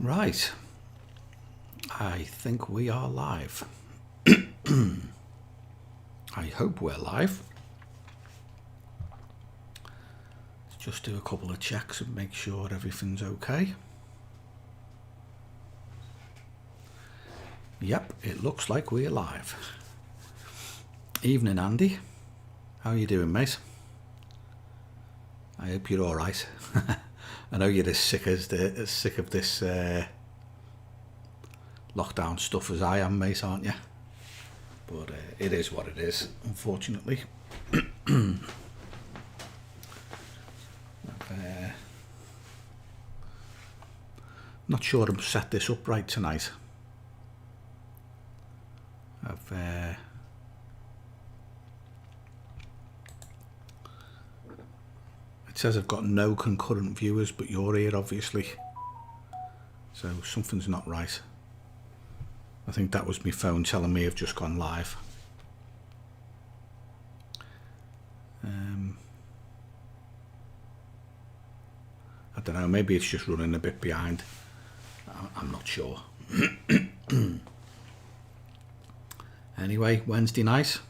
Right, I think we are live. I hope we're live. Let's just do a couple of checks and make sure everything's okay. Yep, it looks like we're live. Evening, Andy. How are you doing, mate? I hope you're all right. I know you're as sick of this lockdown stuff as I am, mate, aren't you? But it is what it is, unfortunately. Not sure I've set this up right tonight. It says I've got no concurrent viewers, but you're here, obviously. So something's not right. I think that was my phone telling me I've just gone live. I don't know, maybe it's just running a bit behind. I'm not sure. Anyway, Wednesday night,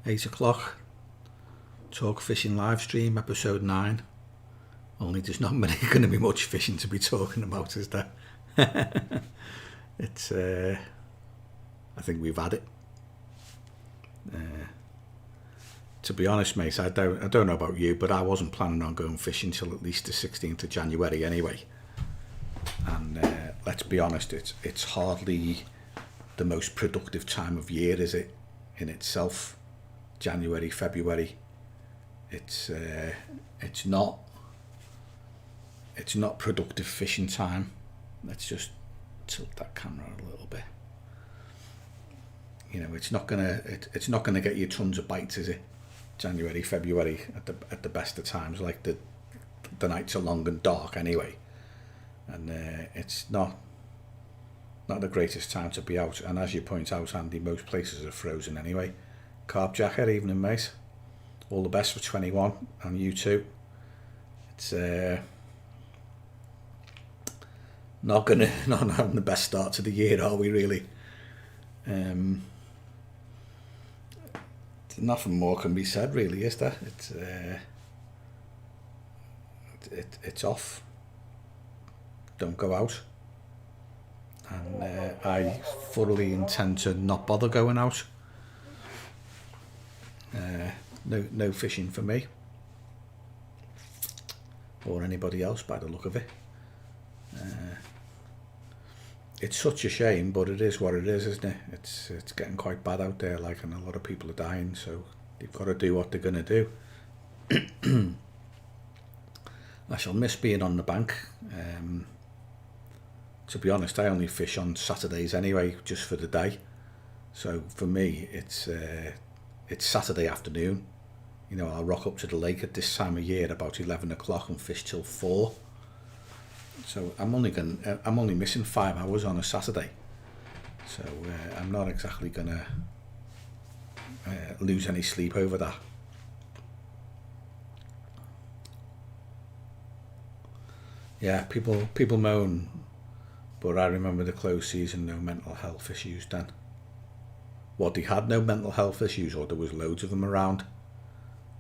8 o'clock, Talk Fishing live stream, episode 9. Only there's not going to be much fishing to be talking about, is there? It's, I think we've had it. To be honest, mate, I don't know about you, but I wasn't planning on going fishing till at least the 16th of January anyway. And let's be honest, it's hardly the most productive time of year, is it, in itself? January, February. It's not productive fishing time. Let's just tilt that camera a little bit. You know, it's not gonna get you tons of bites, is it? January, February at the best of times, like the nights are long and dark anyway, and it's not the greatest time to be out. And as you point out, Andy, most places are frozen anyway. Carp Jacket, evening, mate. All the best for 21, and you too. It's not having the best start to the year, are we really? Nothing more can be said, really, is there? It's off. Don't go out. And I thoroughly intend to not bother going out. No fishing for me. Or anybody else, by the look of it. It's such a shame, but it is what it is, isn't it? It's getting quite bad out there, like, and a lot of people are dying, so they've got to do what they're going to do. I shall miss being on the bank. To be honest, I only fish on Saturdays anyway, just for the day. So for me, it's Saturday afternoon. You know, I'll rock up to the lake at this time of year about 11 o'clock and fish till 4. So I'm only missing 5 hours on a Saturday. So I'm not exactly gonna lose any sleep over that. Yeah, people moan, but I remember the closed season, no mental health issues then. What, they had no mental health issues, or there was loads of them around?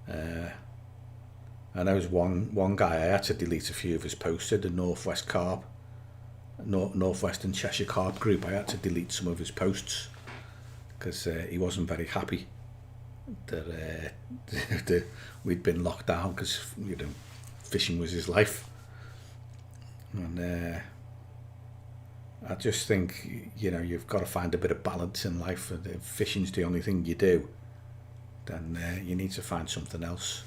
And there was one guy, I had to delete a few of his posts in the Northwest Carp, Northwestern Cheshire Carp group. I had to delete some of his posts because he wasn't very happy that we'd been locked down, because, you know, fishing was his life. And I just think, you know, you've got to find a bit of balance in life. If fishing's the only thing you do, then you need to find something else.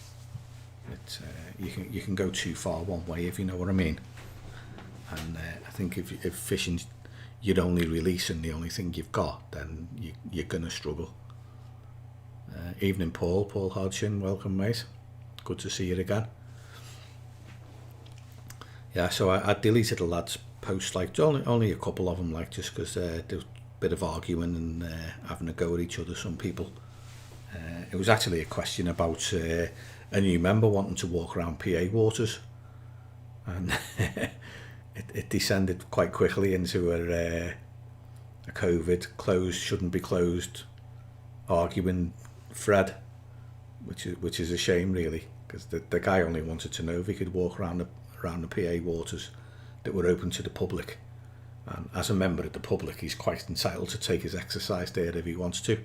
You can go too far one way, if you know what I mean. And I think if fishing's your only release and the only thing you've got, then you're gonna struggle. Evening, Paul Hodgson, welcome, mate. Good to see you again. Yeah, so I deleted the lads' posts, like only a couple of them, like, just because there was a bit of arguing and having a go at each other. Some people. It was actually a question about a new member wanting to walk around PA waters, and it descended quite quickly into a COVID closed shouldn't be closed arguing thread, which is a shame really, because the guy only wanted to know if he could walk around the PA waters that were open to the public, and as a member of the public he's quite entitled to take his exercise there if he wants to.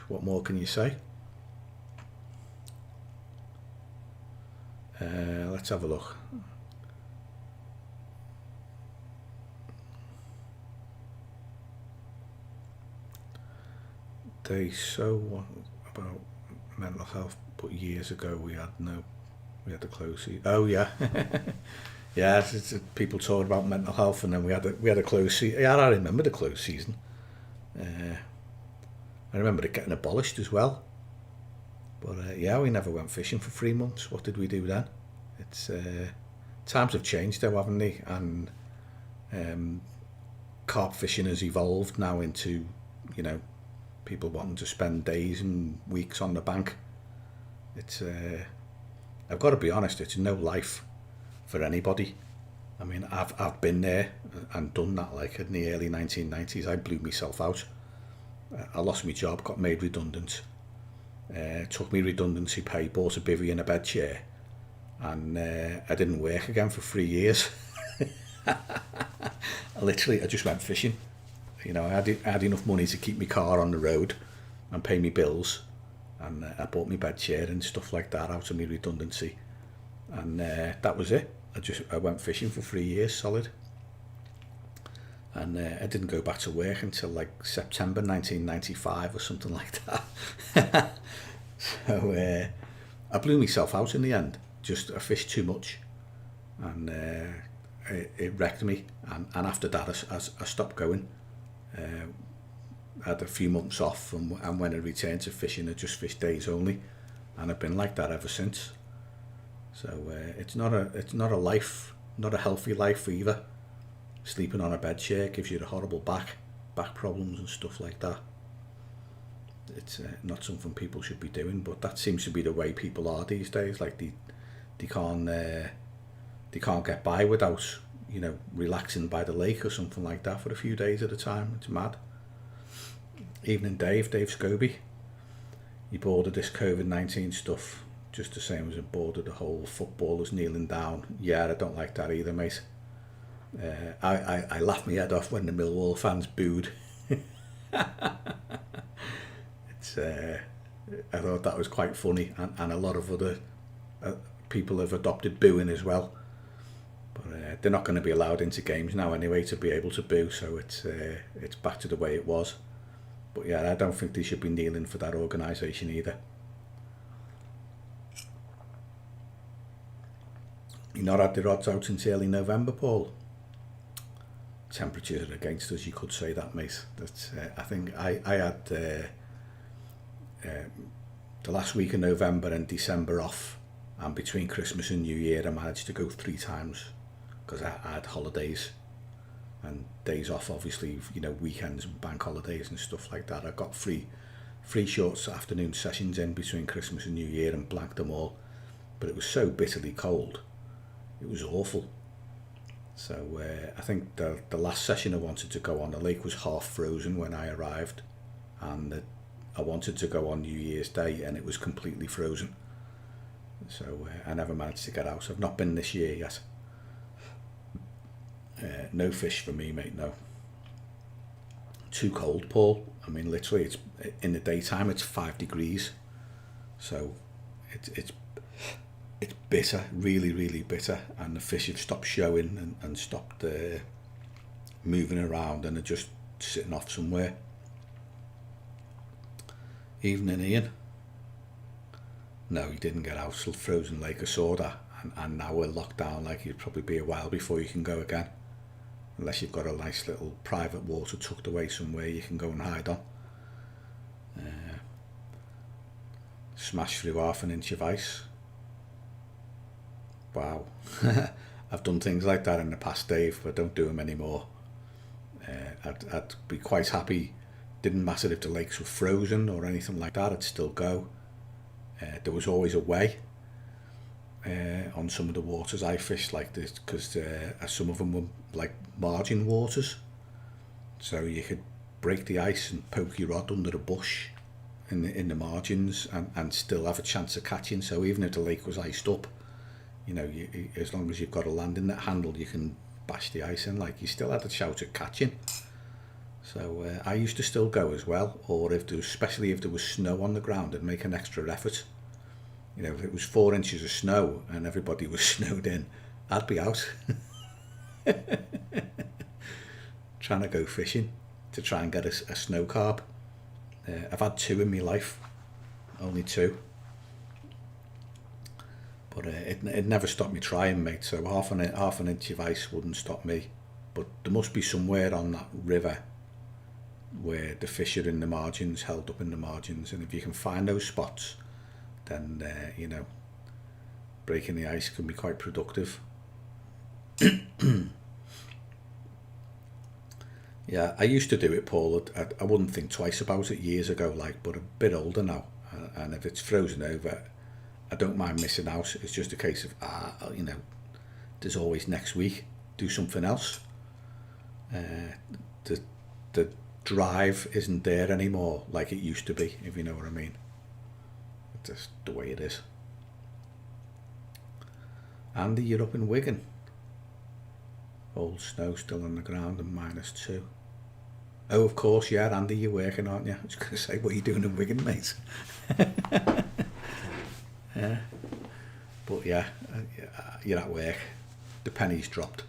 What more can you say? Let's have a look. They so about mental health, but years ago we had the close season. Oh yeah, yeah. It's people talking about mental health, and then we had a close season. Yeah, I remember the close season. I remember it getting abolished as well. But yeah, we never went fishing for 3 months. What did we do then? It's times have changed though, haven't they? And carp fishing has evolved now into, people wanting to spend days and weeks on the bank. It's I've got to be honest, it's no life for anybody. I mean, I've been there and done that. Like in the early 1990s, I blew myself out. I lost my job, got made redundant. Took me redundancy pay, bought a bivvy and a bed chair, and I didn't work again for 3 years. I just went fishing. I had enough money to keep my car on the road and pay me bills, and I bought me bed chair and stuff like that out of my redundancy, and that was it. I went fishing for 3 years solid, and I didn't go back to work until like September 1995 or something like that. So I blew myself out in the end. I fished too much, and it wrecked me. And after that, I stopped going. I had a few months off, and when I returned to fishing, I just fished days only, and I've been like that ever since. So it's not a life, not a healthy life either. Sleeping on a bed chair gives you the horrible back problems and stuff like that. It's not something people should be doing, but that seems to be the way people are these days. Like they can't get by without relaxing by the lake or something like that for a few days at a time. It's mad. Evening Dave Scobie, he boarded this COVID-19 stuff just the same as he boarded the whole footballers kneeling down. Yeah, I don't like that either, mate. I laughed my head off when the Millwall fans booed. I thought that was quite funny, and a lot of other people have adopted booing as well. But they're not going to be allowed into games now anyway to be able to boo, so it's back to the way it was. But yeah, I don't think they should be kneeling for that organisation either. You've not had the odds out since early November, Paul. Temperatures are against us, you could say that, mate. That's I think I had the last week of November and December off, and between Christmas and New Year I managed to go 3 times because I had holidays and days off, obviously, weekends and bank holidays and stuff like that. I got three short afternoon sessions in between Christmas and New Year and blanked them all, but it was so bitterly cold, it was awful. So I think the last session I wanted to go on, the lake was half frozen when I arrived, and I wanted to go on New Year's Day and it was completely frozen. So I never managed to get out. I've not been this year yet. No fish for me, mate, no. Too cold, Paul. I mean, literally, it's in the daytime it's 5 degrees. So it's bitter, really, really bitter, and the fish have stopped showing and stopped moving around and are just sitting off somewhere. Evening, Ian. No, he didn't get out. Still frozen lake. I saw that, and now we're locked down. Like, it'd probably be a while before you can go again, unless you've got a nice little private water tucked away somewhere you can go and hide on. Smash through half an inch of ice. Wow. I've done things like that in the past, Dave, but don't do them anymore. I'd be quite happy. Didn't matter if the lakes were frozen or anything like that, I'd still go. There was always a way. on some of the waters I fished like this, because some of them were like margin waters, so you could break the ice and poke your rod under a bush in the margins and still have a chance of catching. So even if the lake was iced up, you know, as long as you've got a landing net handle, you can bash the ice in, like you still had a shout at catching. So I used to still go as well, or if there was, especially if there was snow on the ground, I'd make an extra effort. You know, if it was 4 inches of snow and everybody was snowed in, I'd be out trying to go fishing to try and get a snow carp. I've had 2 in my life, only 2. But it never stopped me trying, mate. So half an inch of ice wouldn't stop me. But there must be somewhere on that river where the fish are in the margins, held up in the margins. And if you can find those spots, then, you know, breaking the ice can be quite productive. Yeah, I used to do it, Paul. I wouldn't think twice about it years ago, like, but a bit older now. And if it's frozen over, I don't mind missing out. It's just a case of, you know, there's always next week, do something else. The drive isn't there anymore like it used to be, if you know what I mean. It's just the way it is. Andy, you're up in Wigan. Old snow still on the ground and -2. Oh, of course, yeah, Andy, you're working, aren't you? I was going to say, what are you doing in Wigan, mate? Yeah. But yeah, you're at work. The penny's dropped.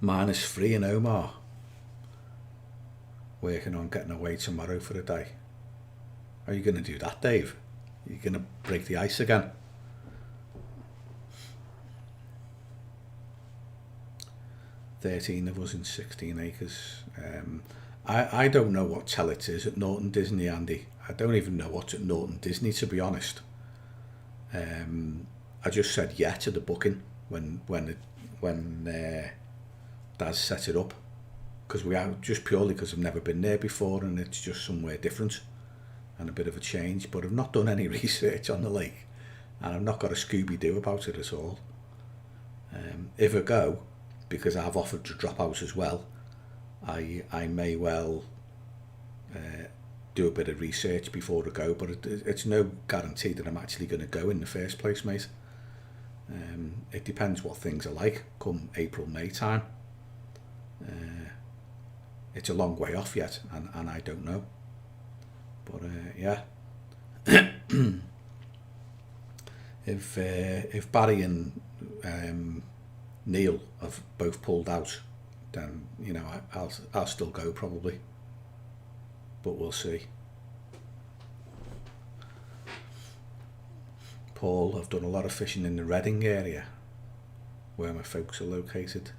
-3 in Omar. Working on getting away tomorrow for a day. How are you going to do that, Dave? Are you going to break the ice again? "13 of us in 16 acres. I don't know what tell it is at Norton Disney, Andy. I don't even know what's at Norton Disney, to be honest. I just said yeah to the booking when Daz set it up, because just purely because I've never been there before and it's just somewhere different and a bit of a change. But I've not done any research on the lake and I've not got a Scooby-Doo about it at all. If I go, because I've offered to drop out as well, I may well do a bit of research before I go, but it's no guarantee that I'm actually going to go in the first place, mate. It depends what things are like come April, May time. It's a long way off yet, and I don't know. But yeah, if Barry and Neil have both pulled out, then, you know, I'll still go probably, but we'll see. Paul, I've done a lot of fishing in the Reading area where my folks are located,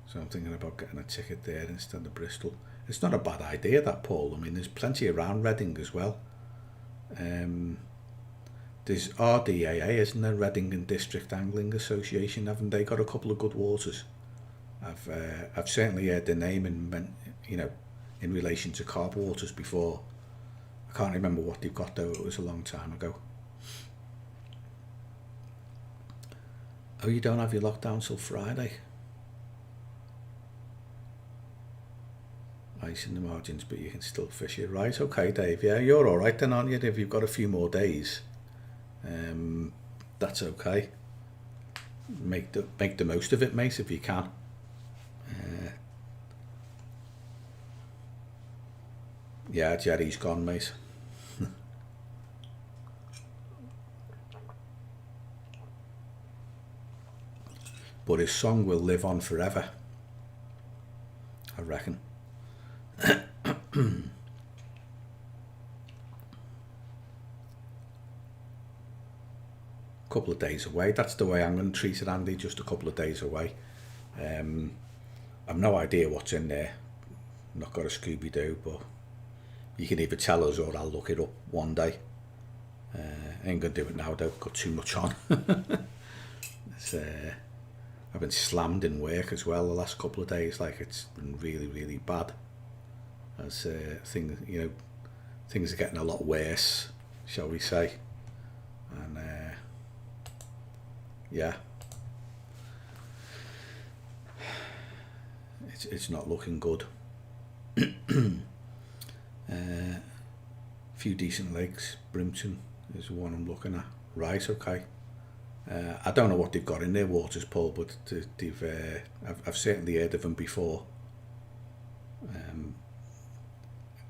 so I'm thinking about getting a ticket there instead of Bristol. It's not a bad idea, that, Paul. I mean, there's plenty around Reading as well. There's RDAA, isn't there? Reading and District Angling Association. Haven't they got a couple of good waters? I've certainly heard the name in relation to carp waters before. I can't remember what they've got though. It was a long time ago. Oh, you don't have your lockdown till Friday? Ice in the margins, but you can still fish it. Right, okay, Dave. Yeah, you're all right then, aren't you? If you've got a few more days, that's okay. Make the most of it, mate, if you can. Yeah, Jerry's gone, mate. But his song will live on forever, I reckon. Couple of days away, that's the way I'm going to treat it, Andy. Just a couple of days away. I've no idea what's in there. Not got a Scooby-Doo, but you can either tell us or I'll look it up one day. I ain't going to do it now though, got too much on. I've been slammed in work as well the last couple of days. Like, it's been really, really bad. As things are getting a lot worse. shall we say. And yeah, it's not looking good. Few decent lakes. Brimpton is the one I'm looking at. Right, okay. I don't know what they've got in their waters, Paul, but I've certainly heard of them before.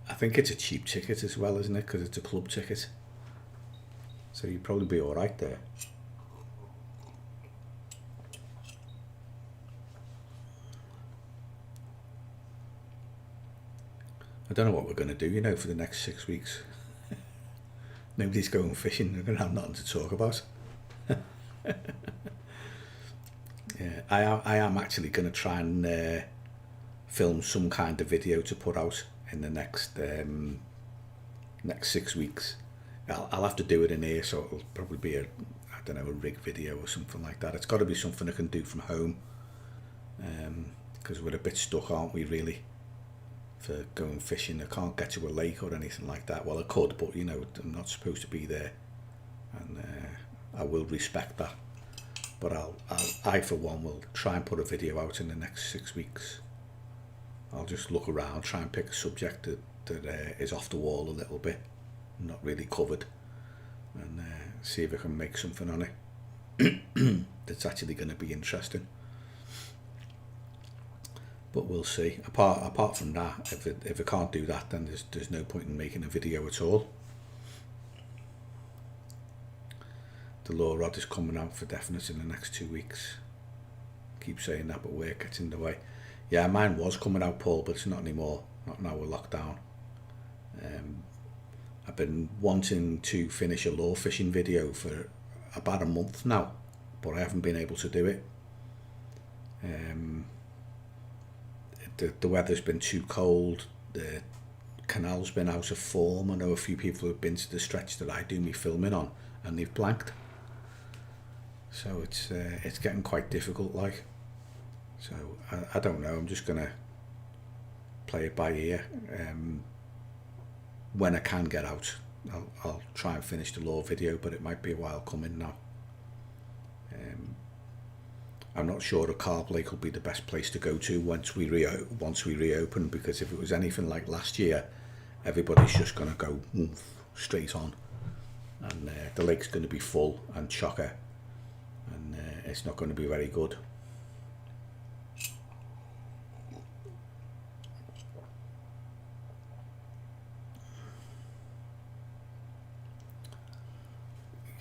I think it's a cheap ticket as well, isn't it? Because it's a club ticket. So you'd probably be all right there. I don't know what we're going to do, for the next 6 weeks. Nobody's going fishing. We're going to have nothing to talk about. Yeah, I am actually going to try and film some kind of video to put out in the next 6 weeks. I'll have to do it in here, so it'll probably be a rig video or something like that. It's got to be something I can do from home, because we're a bit stuck, aren't we, really, for going fishing. I can't get to a lake or anything like that. Well, I could, but I'm not supposed to be there, and I will respect that. But I for one will try and put a video out in the next 6 weeks. I'll just look around, try and pick a subject that is off the wall a little bit, not really covered, and see if I can make something on it that's actually going to be interesting. But we'll see. Apart from that, if I can't do that, then there's no point in making a video at all. The lure rod is coming out for definite in the next 2 weeks. Keep saying that, but work gets in the way. Yeah, mine was coming out, Paul, but it's not anymore. Not now we're locked down. I've been wanting to finish a lure fishing video for about a month now, but I haven't been able to do it. The weather's been too cold. The canal's been out of form. I know a few people who've been to the stretch that I do me filming on, and they've blanked. So it's getting quite difficult, like. So I don't know. I'm just gonna play it by ear. When I can get out, I'll try and finish the lure video, but it might be a while coming now. I'm not sure a Carp Lake will be the best place to go to once we reopen, because if it was anything like last year, everybody's just going to go straight on, and the lake's going to be full and chocker, and it's not going to be very good.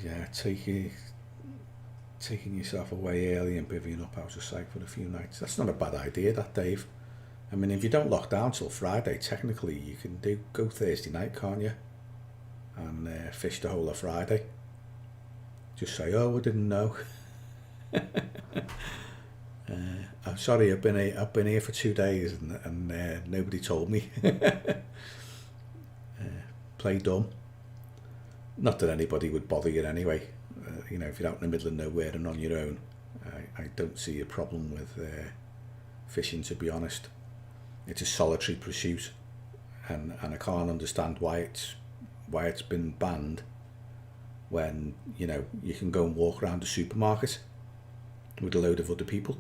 Yeah, taking yourself away early and bivvying up out of sight for a few nights. That's not a bad idea, that, Dave. I mean, if you don't lock down till Friday, technically you can go Thursday night, can't you? And fish the whole of Friday. Just say, oh, I didn't know. I'm sorry, I've been here for 2 days and nobody told me. Play dumb. Not that anybody would bother you anyway. If you're out in the middle of nowhere and on your own, I don't see a problem with fishing, to be honest. It's a solitary pursuit, and I can't understand why it's been banned when you can go and walk around the supermarket with a load of other people.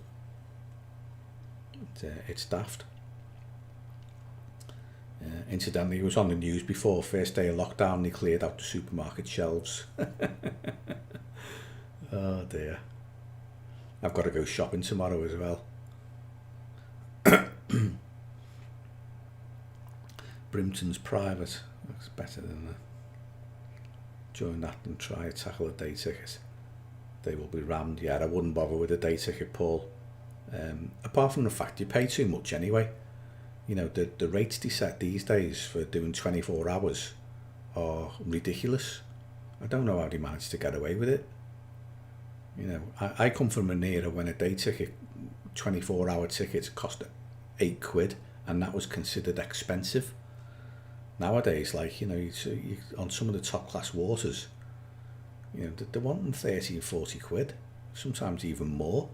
It's daft. Incidentally, it was on the news before, first day of lockdown, they cleared out the supermarket shelves. Oh dear. I've got to go shopping tomorrow as well. Brimpton's private. Looks better than that. Join that and try to tackle a day ticket. They will be rammed. Yeah, I wouldn't bother with a day ticket, Paul. Apart from the fact you pay too much anyway. The rates they set these days for doing 24 hours are ridiculous. I don't know how they managed to get away with it. I come from an era when a day ticket, 24-hour tickets cost £8, and that was considered expensive. Nowadays, you on some of the top class waters, they're wanting 30 and 40 quid, sometimes even more.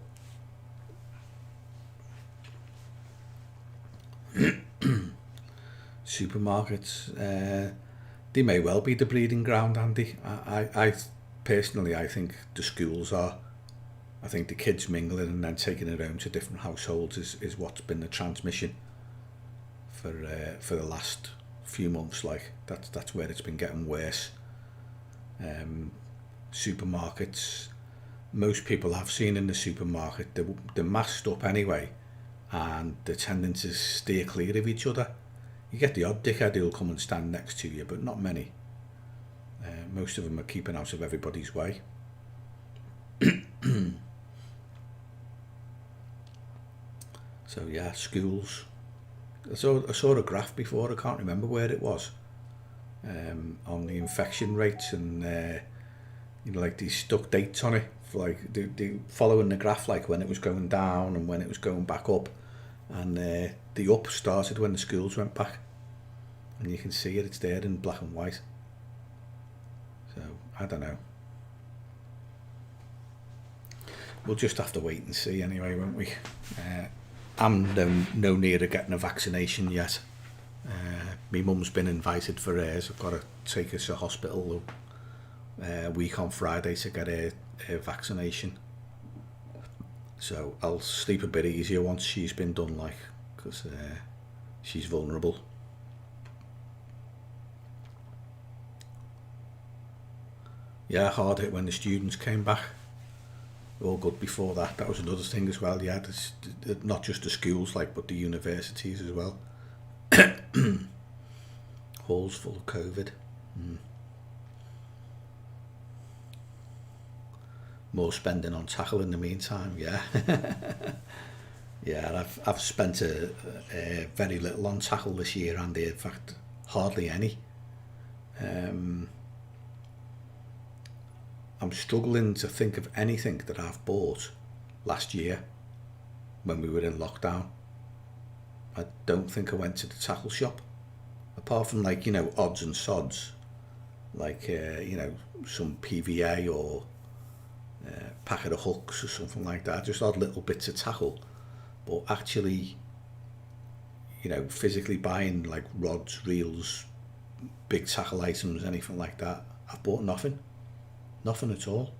Supermarkets, They may well be the breeding ground, Andy. I personally, I think the schools are. I think the kids mingling and then taking it home to different households is what's been the transmission for the last few months. Like that's where it's been getting worse. Supermarkets, most people I've seen in the supermarket, they're masked up anyway, and they're tending to steer clear of each other. You get the odd dickhead who'll come and stand next to you, but not many. Most of them are keeping out of everybody's way. So yeah, schools. I saw a graph before, I can't remember where it was, on the infection rates, and like they stuck dates on it, for like they following the graph, like when it was going down and when it was going back up, and the up started when the schools went back, and you can see it, it's there in black and white. So I don't know. We'll just have to wait and see anyway, won't we? I'm no nearer getting a vaccination yet. My mum's been invited for hers. I've got to take her to hospital a week on Friday to get her vaccination. So I'll sleep a bit easier once she's been done, like, because she's vulnerable. Yeah, hard hit when the students came back. All good before that. That was another thing as well. Yeah, not just the schools, like, but the universities as well. Halls full of COVID. More spending on tackle in the meantime. Yeah. Yeah, I've spent a very little on tackle this year, and in fact hardly any. I'm struggling to think of anything that I've bought last year when we were in lockdown. I don't think I went to the tackle shop, apart from, like, you know, odds and sods, like you know, some PVA or packet of hooks or something like that, just odd little bits of tackle. But actually, you know, physically buying like rods, reels, big tackle items, anything like that, I've bought nothing. Nothing at all.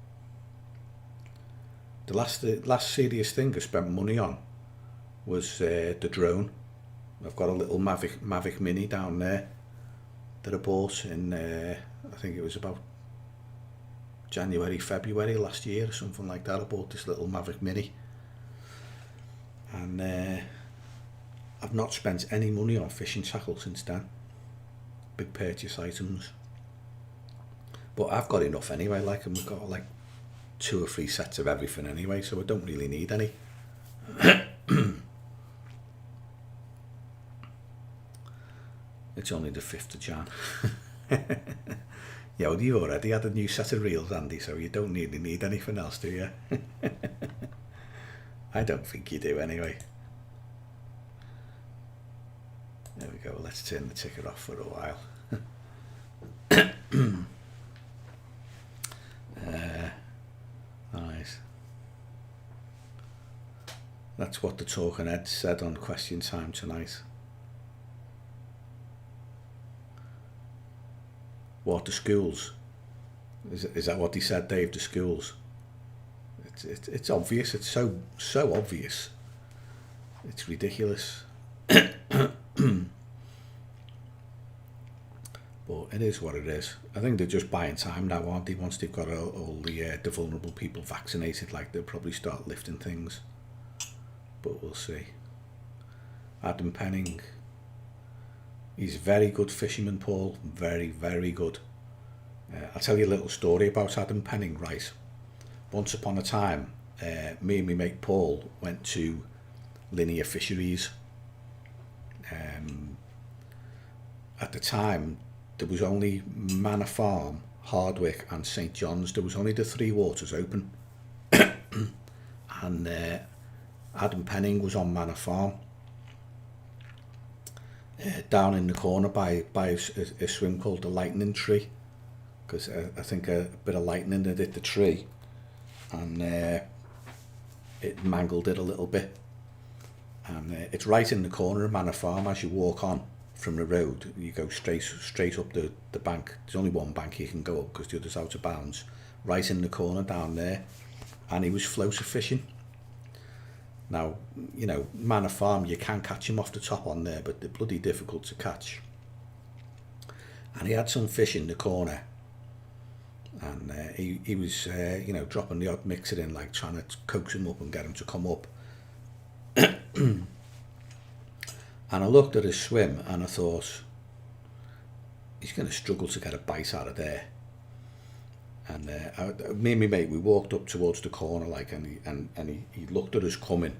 The last serious thing I spent money on was the drone. I've got a little Mavic Mini down there that I bought in, I think it was about January, February last year or something like that. I bought this little Mavic Mini, and I've not spent any money on fishing tackle since then. Big purchase items. But I've got enough anyway, like, and we've got like 2 or 3 sets of everything anyway, so I don't really need any. It's only the 5th of Jan. Yeah, well, you've already had a new set of reels, Andy, so you don't really need anything else, do you? I don't think you do anyway. There we go, let's turn the ticker off for a while. Nice. That's what the talking head said on Question Time tonight. What, the schools? Is that what he said, Dave? The schools? It's obvious. It's so obvious. It's ridiculous. But it is what it is. I think they're just buying time now, aren't they? Once they've got all the vulnerable people vaccinated, like, they'll probably start lifting things. But we'll see. Adam Penning. He's a very good fisherman, Paul. Very, very good. I'll tell you a little story about Adam Penning, right? Once upon a time, me and my mate Paul went to Linear Fisheries. At the time, there was only Manor Farm, Hardwick and St John's. There was only the 3 waters open. And Adam Penning was on Manor Farm, down in the corner by a swim called the Lightning Tree, because I think a bit of lightning had hit the tree, and it mangled it a little bit. And it's right in the corner of Manor Farm as you walk on from the road. You go straight up the bank. There's only one bank you can go up because the other's out of bounds. Right in the corner down there, and he was floater fishing. Now, you know, Manor Farm, you can catch him off the top on there, but they're bloody difficult to catch. And he had some fish in the corner, and he was, you know, dropping the odd mixer in, like trying to coax him up and get him to come up. And I looked at his swim and I thought, he's going to struggle to get a bite out of there. And me and my mate, we walked up towards the corner, like, and he looked at us coming,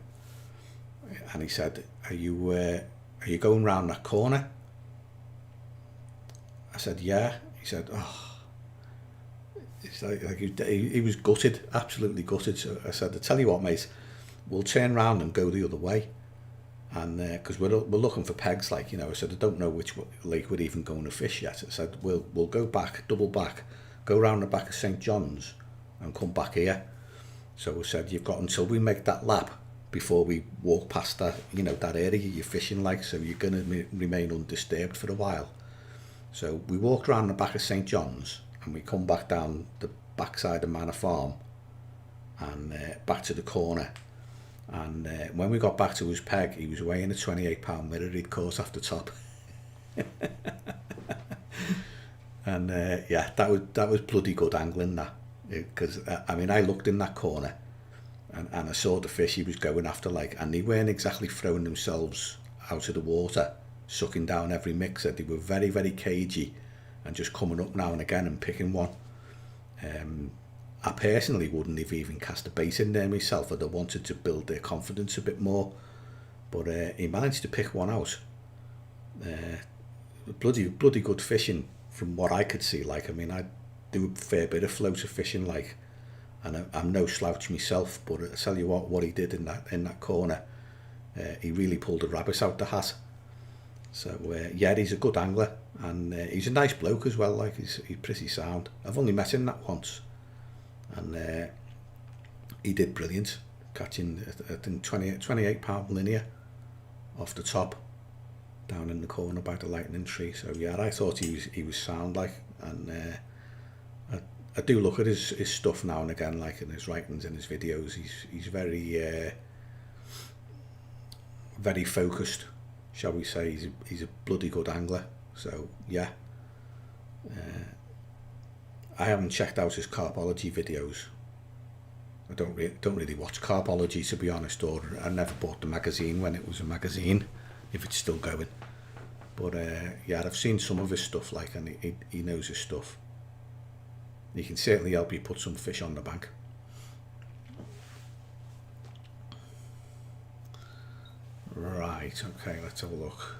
and he said, "Are you going round that corner?" I said, "Yeah." He said, "Oh," it's like he was gutted, absolutely gutted. So I said, "I tell you what, mate, we'll turn round and go the other way, and because we're looking for pegs, like, you know." I said, "I don't know which lake we're even going to fish yet." I said, "We'll go back, double back, go round the back of St John's and come back here." So we said, "You've got until we make that lap before we walk past that, you know, that area you're fishing, like, so you're going to remain undisturbed for a while." So we walked round the back of St John's and we come back down the backside of Manor Farm and back to the corner. And when we got back to his peg, he was weighing a 28-pound mirror he'd caught off the top. And yeah, that was bloody good angling, that, because I mean, I looked in that corner and I saw the fish he was going after, like, and they weren't exactly throwing themselves out of the water, sucking down every mixer. They were very, very cagey and just coming up now and again and picking one. I personally wouldn't have even cast a bait in there myself. I'd have wanted to build their confidence a bit more, but he managed to pick one out. Bloody good fishing from what I could see. Like, I mean, I do a fair bit of floater fishing, like, and I'm no slouch myself, but I tell you what he did in that corner, he really pulled a rabbit out the hat. So yeah, he's a good angler, and he's a nice bloke as well. Like, he's pretty sound. I've only met him that once, and he did brilliant, catching, I think, 28-pound linear off the top down in the corner by the lightning tree. So yeah, I thought he was sound, like, and I do look at his stuff now and again, like, in his writings and his videos. He's very very focused, shall we say. He's a bloody good angler. So yeah, I haven't checked out his carpology videos. I don't really watch carpology, to be honest, or I never bought the magazine when it was a magazine, if it's still going. But yeah, I've seen some of his stuff, like, and he knows his stuff. He can certainly help you put some fish on the bank. Right, okay, let's have a look.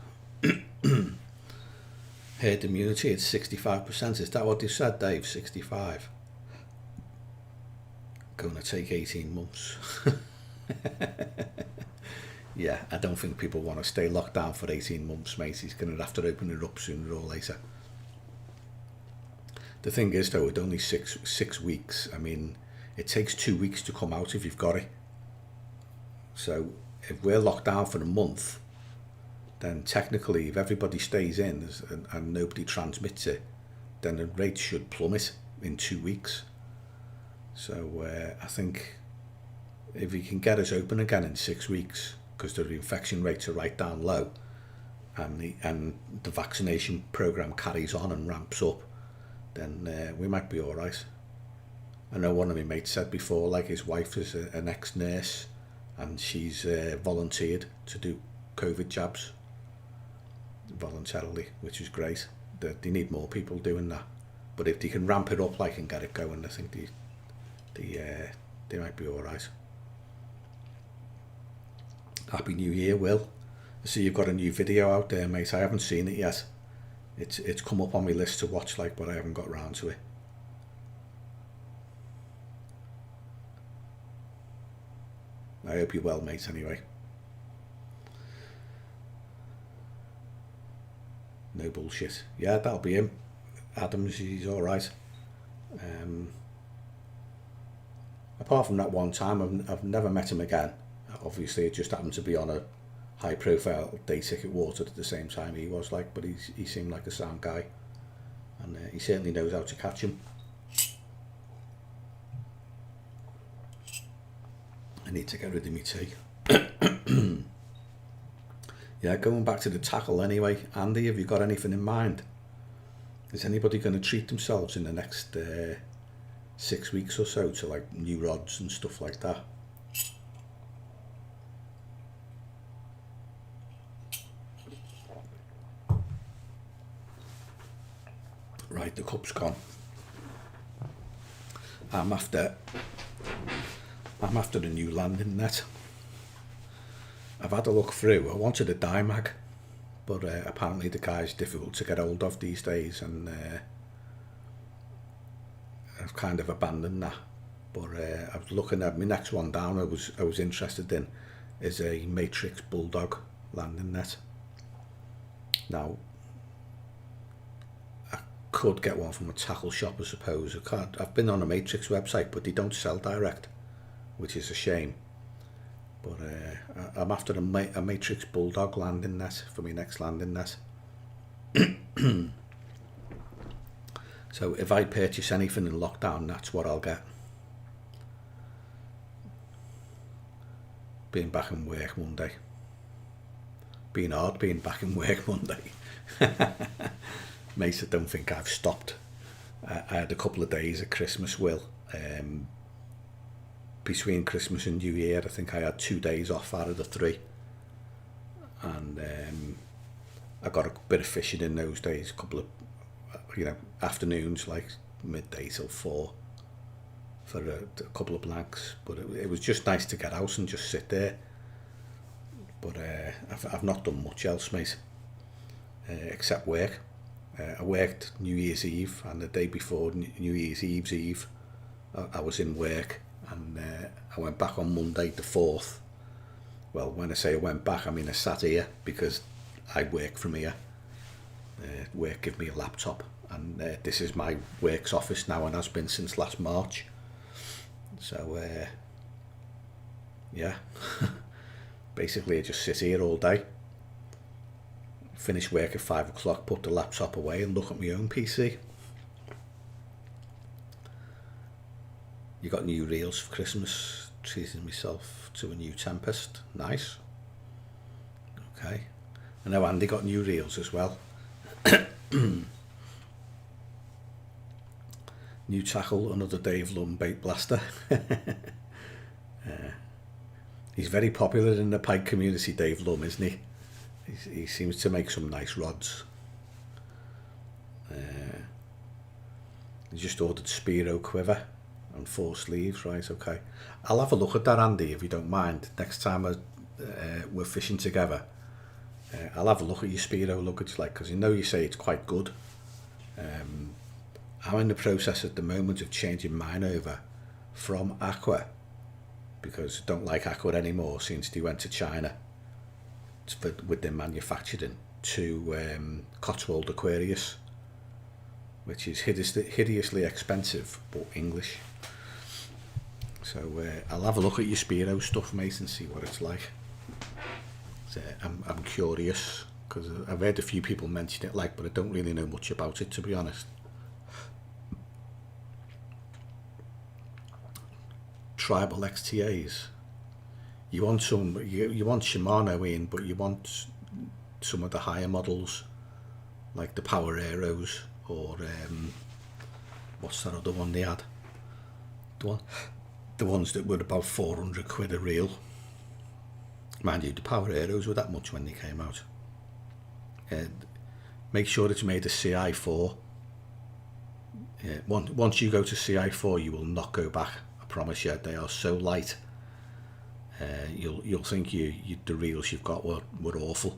Herd immunity, it's 65%. Is that what you said, Dave? 65. Going to take 18 months. Yeah, I don't think people want to stay locked down for 18 months, mate. He's going to have to open it up sooner or later. The thing is, though, it's only six weeks. I mean, it takes 2 weeks to come out if you've got it. So if we're locked down for a month, then technically, if everybody stays in and nobody transmits it, then the rate should plummet in 2 weeks. So I think if we can get us open again in 6 weeks, because the infection rates are right down low, and the vaccination program carries on and ramps up, then we might be all right. I know one of my mates said before, like, his wife is an ex-nurse, and she's volunteered to do COVID jabs voluntarily, which is great. They need more people doing that. But if they can ramp it up, like, and get it going, I think they might be all right. Happy New Year, Will. I see you've got a new video out there, mate. I haven't seen it yet. It's come up on my list to watch, like, but I haven't got round to it. I hope you're well, mate, anyway. No bullshit. Yeah, that'll be him. Adams, he's all right. Apart from that one time, I've never met him again. Obviously, it just happened to be on high profile day ticket watered at the same time he was, like, but he seemed like a sound guy, and he certainly knows how to catch him. I need to get rid of my tea. Yeah, going back to the tackle anyway, Andy, have you got anything in mind? Is anybody going to treat themselves in the next 6 weeks or so to like new rods and stuff like that? Right, the cup's gone. I'm after a new landing net. I've had a look through. I wanted a Dimag, but apparently the guy's difficult to get hold of these days, and I've kind of abandoned that. But I was looking at my next one down. I was interested in is a Matrix Bulldog landing net. Now, I could get one from a tackle shop, I suppose. I've been on a Matrix website, but they don't sell direct, which is a shame. But I'm after a Matrix Bulldog landing net for my next landing net. So if I purchase anything in lockdown, that's what I'll get. Being back in work Monday. Being hard being back in work Monday. Mate, I don't think I've stopped. I had a couple of days at Christmas, Will. Between Christmas and New Year, I think I had 2 days off out of the 3, and I got a bit of fishing in those days, a couple of afternoons, like midday till 4 for a couple of blanks, but it was just nice to get out and just sit there. But I've not done much else, mate, except work. I worked New Year's Eve, and the day before New Year's Eve, I was in work. And I went back on Monday the 4th. Well, when I say I went back, I mean I sat here because I work from here. Work give me a laptop, and this is my work's office now, and has been since last March. So yeah, basically I just sit here all day. Finish work at 5 o'clock, put the laptop away, and look at my own PC. You got new reels for Christmas. Treating myself to a new Tempest. Nice. Okay. I know Andy got new reels as well. New tackle, another Dave Lum bait blaster. He's very popular in the pike community, Dave Lum, isn't he? He seems to make some nice rods. He just ordered Spiro quiver and 4 sleeves, right? Okay, I'll have a look at that, Andy, if you don't mind. Next time we're fishing together, I'll have a look at your Spiro luggage, like, because I know you say it's quite good. I'm in the process at the moment of changing mine over from Aqua, because I don't like Aqua anymore since they went to China with their manufacturing, to Cotswold Aquarius, which is hideously expensive but English. So I'll have a look at your Spiro stuff, mate, and see what it's like. So I'm curious, because I've heard a few people mention it, like, but I don't really know much about it, to be honest. Tribal XTAs. You want some? You want Shimano in, but you want some of the higher models, like the Power Aeros, or what's that other one they had? The ones that were about 400 quid a reel. Mind you, the Power Aeros were that much when they came out. Make sure it's made of CI4. Once you go to CI4, you will not go back. I promise you. They are so light. You'll think the reels you've got were awful,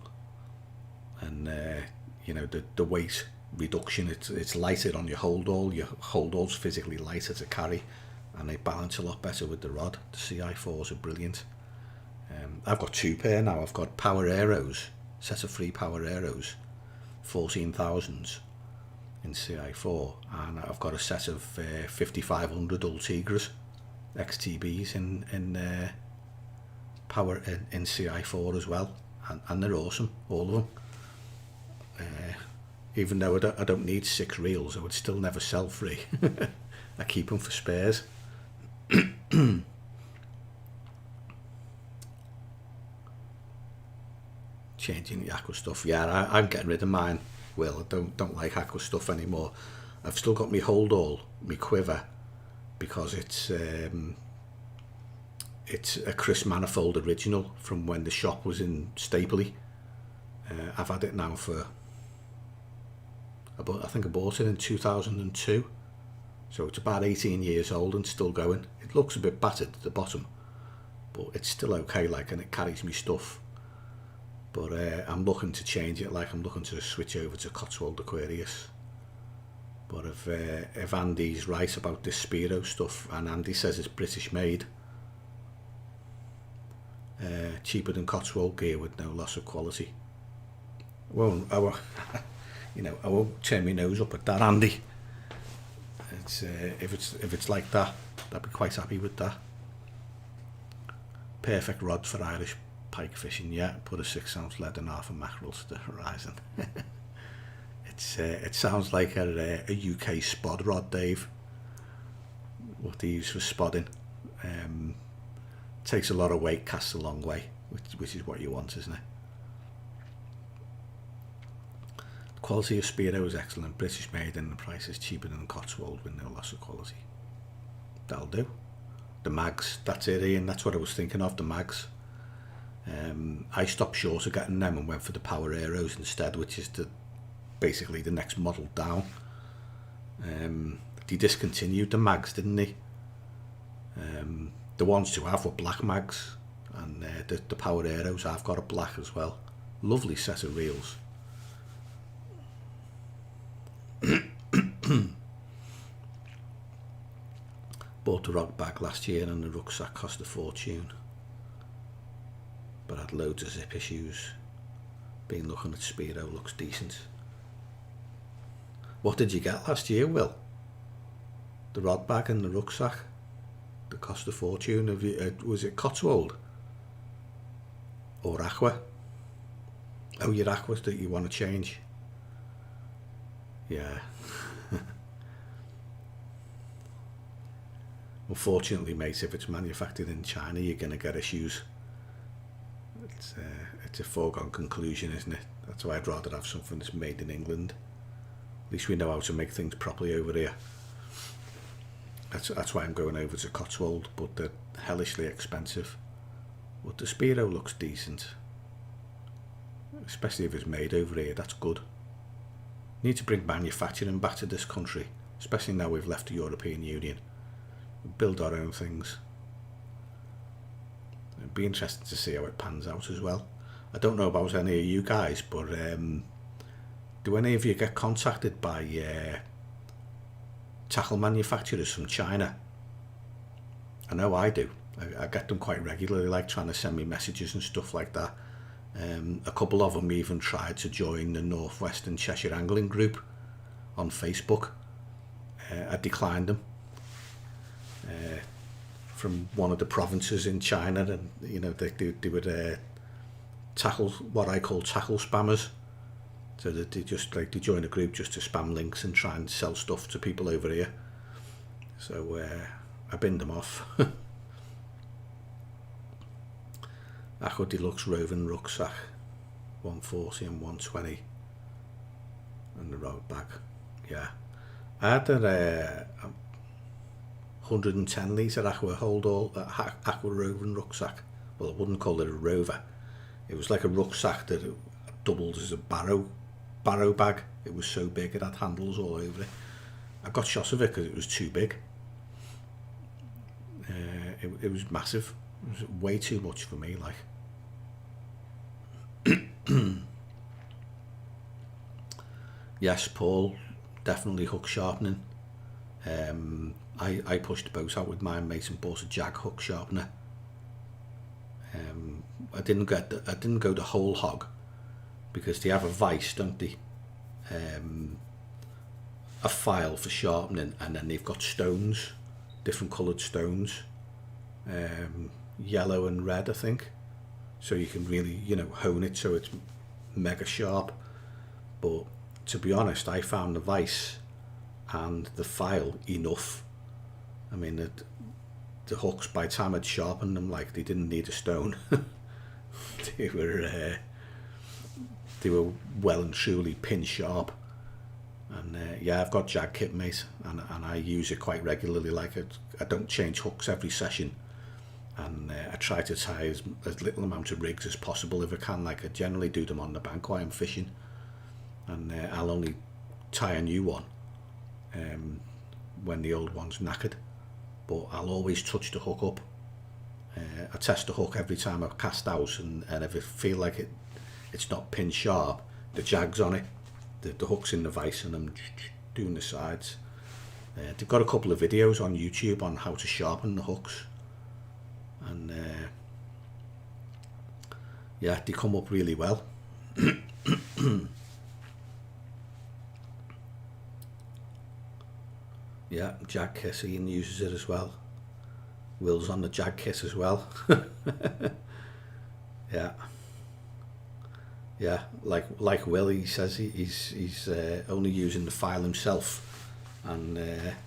and the weight reduction, it's lighter on your holdall. Your holdall's physically lighter to carry, and they balance a lot better with the rod. The CI4s are brilliant. I've got 2 pair now. I've got Power Aeros, set of 3 Power Aeros, 14,000s in CI4, and I've got a set of 5500 Ultegras XTBs in Power in CI4 as well, and they're awesome, all of them. Even though I don't need 6 reels, I would still never sell 3. I keep them for spares. Changing the aqua stuff. Yeah, I'm getting rid of mine. Will, I don't like aqua stuff anymore. I've still got my hold all, my quiver, because it's a Chris Manifold original from when the shop was in Stapley. I've had it now for, I think I bought it in 2002, so it's about 18 years old and still going. It looks a bit battered at the bottom, but it's still okay, like, and it carries me stuff. But I'm looking to change it, like I'm looking to switch over to Cotswold Aquarius. But if Andy's right about this Spiro stuff, and Andy says it's British made, cheaper than Cotswold gear with no loss of quality. Well, I won't turn my nose up at that, Andy. It's if it's like that, I'd be quite happy with that. Perfect rod for Irish pike fishing. Yeah, put a 6-ounce lead and half a mackerel to the horizon. It sounds like a UK spod rod, Dave. What they use for spodding. Takes a lot of weight, casts a long way, which is what you want, isn't it? The quality of Spiro is excellent, British made, and the price is cheaper than Cotswold with no loss of quality. That'll do. The mags, that's it, Ian. That's what I was thinking of, the mags. I stopped short of getting them and went for the Power Aeros instead, which is basically the next model down. They discontinued the mags, didn't they? The ones to have were black mags, and the Power Aeros I've got a black as well. Lovely set of reels. Bought the rod bag last year and the rucksack cost a fortune, but had loads of zip issues. Been looking at Spiro, looks decent. What did you get last year, Will? The rod bag and the rucksack? That cost a fortune. Was it Cotswold? Or Aqua? Oh, your Aquas that you want to change? Yeah. Unfortunately, mate, if it's manufactured in China, you're going to get issues. It's a foregone conclusion, isn't it? That's why I'd rather have something that's made in England. At least we know how to make things properly over here. That's why I'm going over to Cotswold, but they're hellishly expensive. But the Spiro looks decent, especially if it's made over here. That's good. Need to bring manufacturing back to this country, especially now we've left the European Union. We build our own things. It'd be interesting to see how it pans out as well. I don't know about any of you guys, but do any of you get contacted by tackle manufacturers from China? I know I do. I get them quite regularly, like trying to send me messages and stuff like that. A couple of them even tried to join the North Western Cheshire Angling Group on Facebook. I declined them. From one of the provinces in China, and you know they would tackle, what I call tackle spammers. So that they just they join a group just to spam links and try and sell stuff to people over here. So I binned them off. Aqua Deluxe Roving Rucksack, 140 and 120, and the road bag. Yeah, I had a 110 litre Aqua hold all Aqua Roving rucksack. Well, I wouldn't call it a rover. It was like a rucksack that doubled as a barrow bag. It was so big it had handles all over it. I got shots of it because it was too big. It was massive. It was way too much for me, like. Yes, Paul, definitely hook sharpening. I pushed the boat out with my mate and bought a Jag hook sharpener. I didn't go the whole hog because they have a vice, don't they? A file for sharpening, and then they've got stones, different coloured stones, yellow and red, I think. so you can really, you know, hone it so it's mega sharp. But to be honest, I found the vice and the file enough. I mean, the hooks, by the time I'd sharpened them, like, they didn't need a stone. they were well and truly pin sharp. And yeah, I've got jag kit, mate, and I use it quite regularly. Like, I don't change hooks every session, and I try to tie as little amount of rigs as possible if I can. Like, I generally do them on the bank while I'm fishing, and I'll only tie a new one when the old one's knackered. But I'll always touch the hook up. I test the hook every time I cast out, and if I feel like it's not pin sharp, the jag's on it. The hook's in the vice, and I'm doing the sides. They've got a couple of videos on YouTube on how to sharpen the hooks, and yeah, they come up really well. Yeah, jag kiss, Ian uses it as well. Will's on the jag kiss as well. Yeah. Yeah, like Will, he says he's only using the file himself, and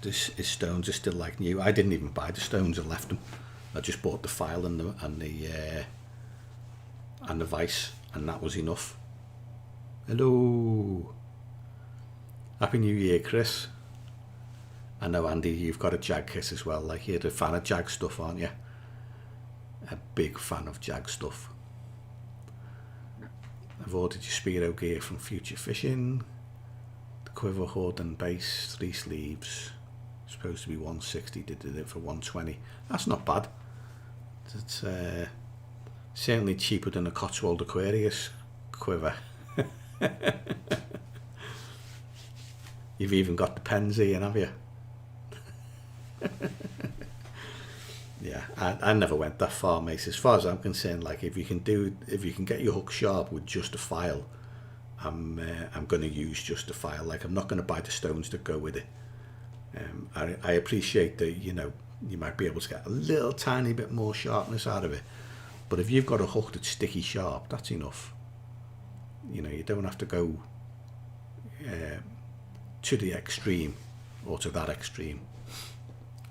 his stones are still like new. I didn't even buy the stones; I left them. I just bought the file and the vice, and that was enough. Hello, Happy New Year, Chris. I know, Andy, you've got a jag kiss as well. Like, you're a fan of jag stuff, aren't you? A big fan of jag stuff. I've ordered your Speedo gear from Future Fishing. The quiver hood and base, 3 sleeves. Supposed to be 160, they did it for 120. That's not bad. It's certainly cheaper than a Cotswold Aquarius quiver. You've even got the pens in, have you? Yeah, I never went that far, mate. As far as I'm concerned, like, if you can get your hook sharp with just a file, I'm going to use just a file. Like, I'm not going to buy the stones that go with it. I appreciate that, you know, you might be able to get a little tiny bit more sharpness out of it, but if you've got a hook that's sticky sharp, that's enough. You know, you don't have to go to the extreme or to that extreme.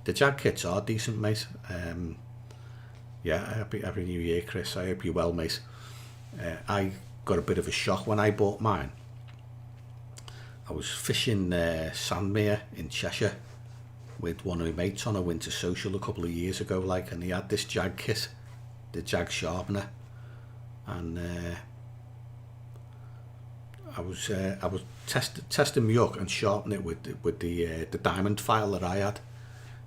The jag kits are decent, mate. Yeah, happy New Year, Chris. I hope you're well, mate. I got a bit of a shock when I bought mine. I was fishing Sandmere in Cheshire with one of my mates on a winter social a couple of years ago, like, and he had this jag kit, the jag sharpener, and I was testing my hook and sharpening it with the diamond file that I had.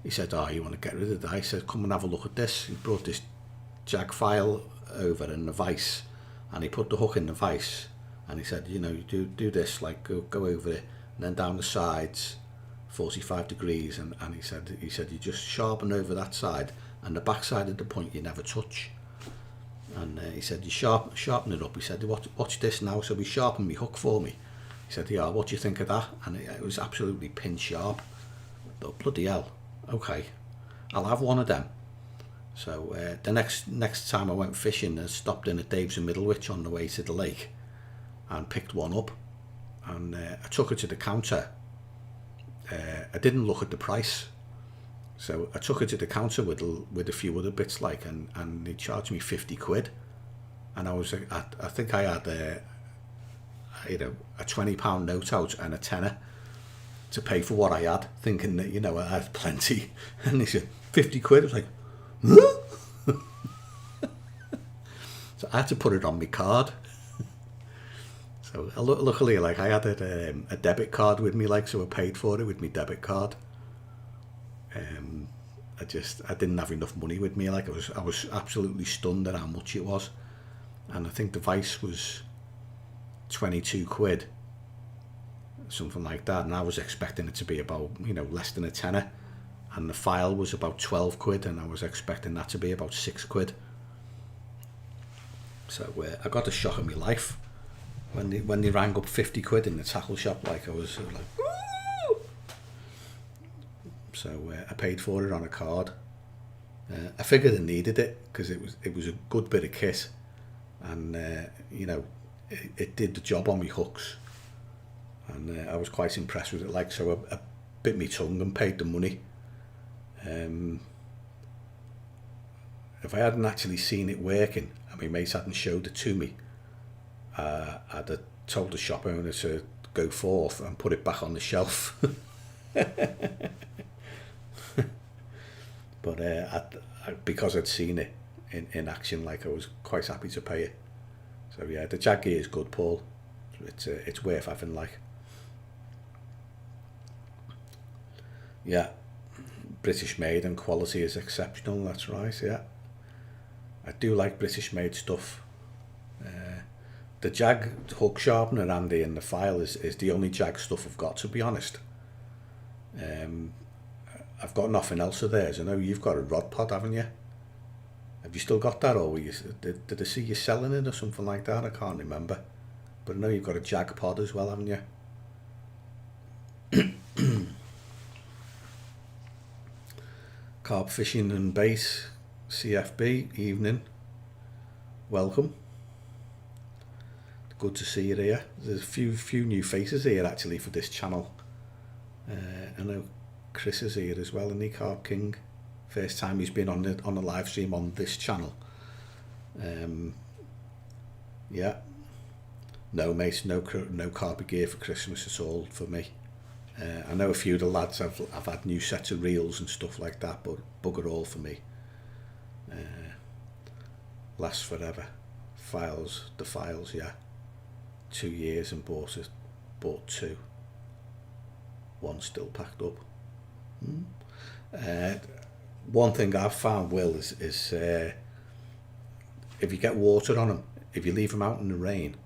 He said, "Oh, you want to get rid of that?" I said, "Come and have a look at this." He brought this jag file over in the vice, and he put the hook in the vice, and he said, "You know, you do this, like, go over it, and then down the sides, 45 degrees." And he said you just sharpen over that side, and the back side of the point you never touch. And he said, "You sharpen it up." He said, "Watch this now." So he sharpened my hook for me. He said, "Yeah, what do you think of that?" And it was absolutely pin sharp. But bloody hell. Okay, I'll have one of them. So the next time I went fishing, I stopped in at Dave's in Middlewich on the way to the lake and picked one up, and I took it to the counter. I didn't look at the price, so I took it to the counter with a few other bits, like, and they charged me 50 quid, and I think I had a £20 note out and a tenner to pay for what I had, thinking that, you know, I had plenty. And they said 50 quid. I was like, huh? So I had to put it on my card. So luckily, like, I had a debit card with me, like, so I paid for it with my debit card. I didn't have enough money with me. Like, I was absolutely stunned at how much it was, and I think the vice was 22 quid. Something like that, and I was expecting it to be about, you know, less than a tenner, and the file was about 12 quid, and I was expecting that to be about 6 quid. So I got a shock of my life when they rang up 50 quid in the tackle shop. Like, I was like, woo! So I paid for it on a card. I figured I needed it because it was a good bit of kit, and you know, it did the job on me hooks, and I was quite impressed with it. Like, so I bit my tongue and paid the money. If I hadn't actually seen it working and my mate hadn't showed it to me, I'd have told the shop owner to go forth and put it back on the shelf. But because I'd seen it in action, like, I was quite happy to pay it. So yeah, the jag gear is good, Paul. It's worth having, like. Yeah, British made and quality is exceptional. That's right. Yeah, I do like British made stuff. The jag hook sharpener, Andy, and the file is the only jag stuff I've got, to be honest. I've got nothing else of theirs. I know you've got a rod pod, haven't you? Have you still got that, or were you, did I see you selling it or something like that? I can't remember. But I know you've got a jag pod as well, haven't you? Carp Fishing and Bait, CFB, evening. Welcome. Good to see you here. There's a few new faces here actually for this channel. I know Chris is here as well, isn't he, Carp King? First time he's been on the live stream on this channel. Yeah. No, mate, no carpet gear for Christmas at all for me. I know a few of the lads have had new sets of reels and stuff like that, but bugger all for me. Lasts forever. The files, yeah. 2 years and bought 2. One still packed up. One thing I've found, Will, is if you get water on them, if you leave them out in the rain,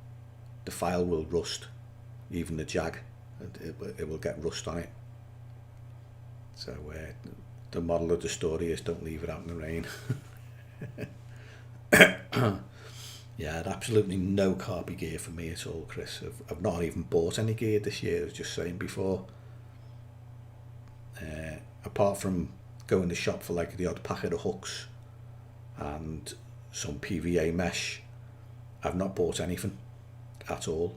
the file will rust, even the jag. It will get rust on it. So the moral of the story is don't leave it out in the rain. Yeah, absolutely no carby gear for me at all, Chris. I've not even bought any gear this year, I was just saying before. Apart from going to the shop for like the odd packet of hooks and some PVA mesh, I've not bought anything at all.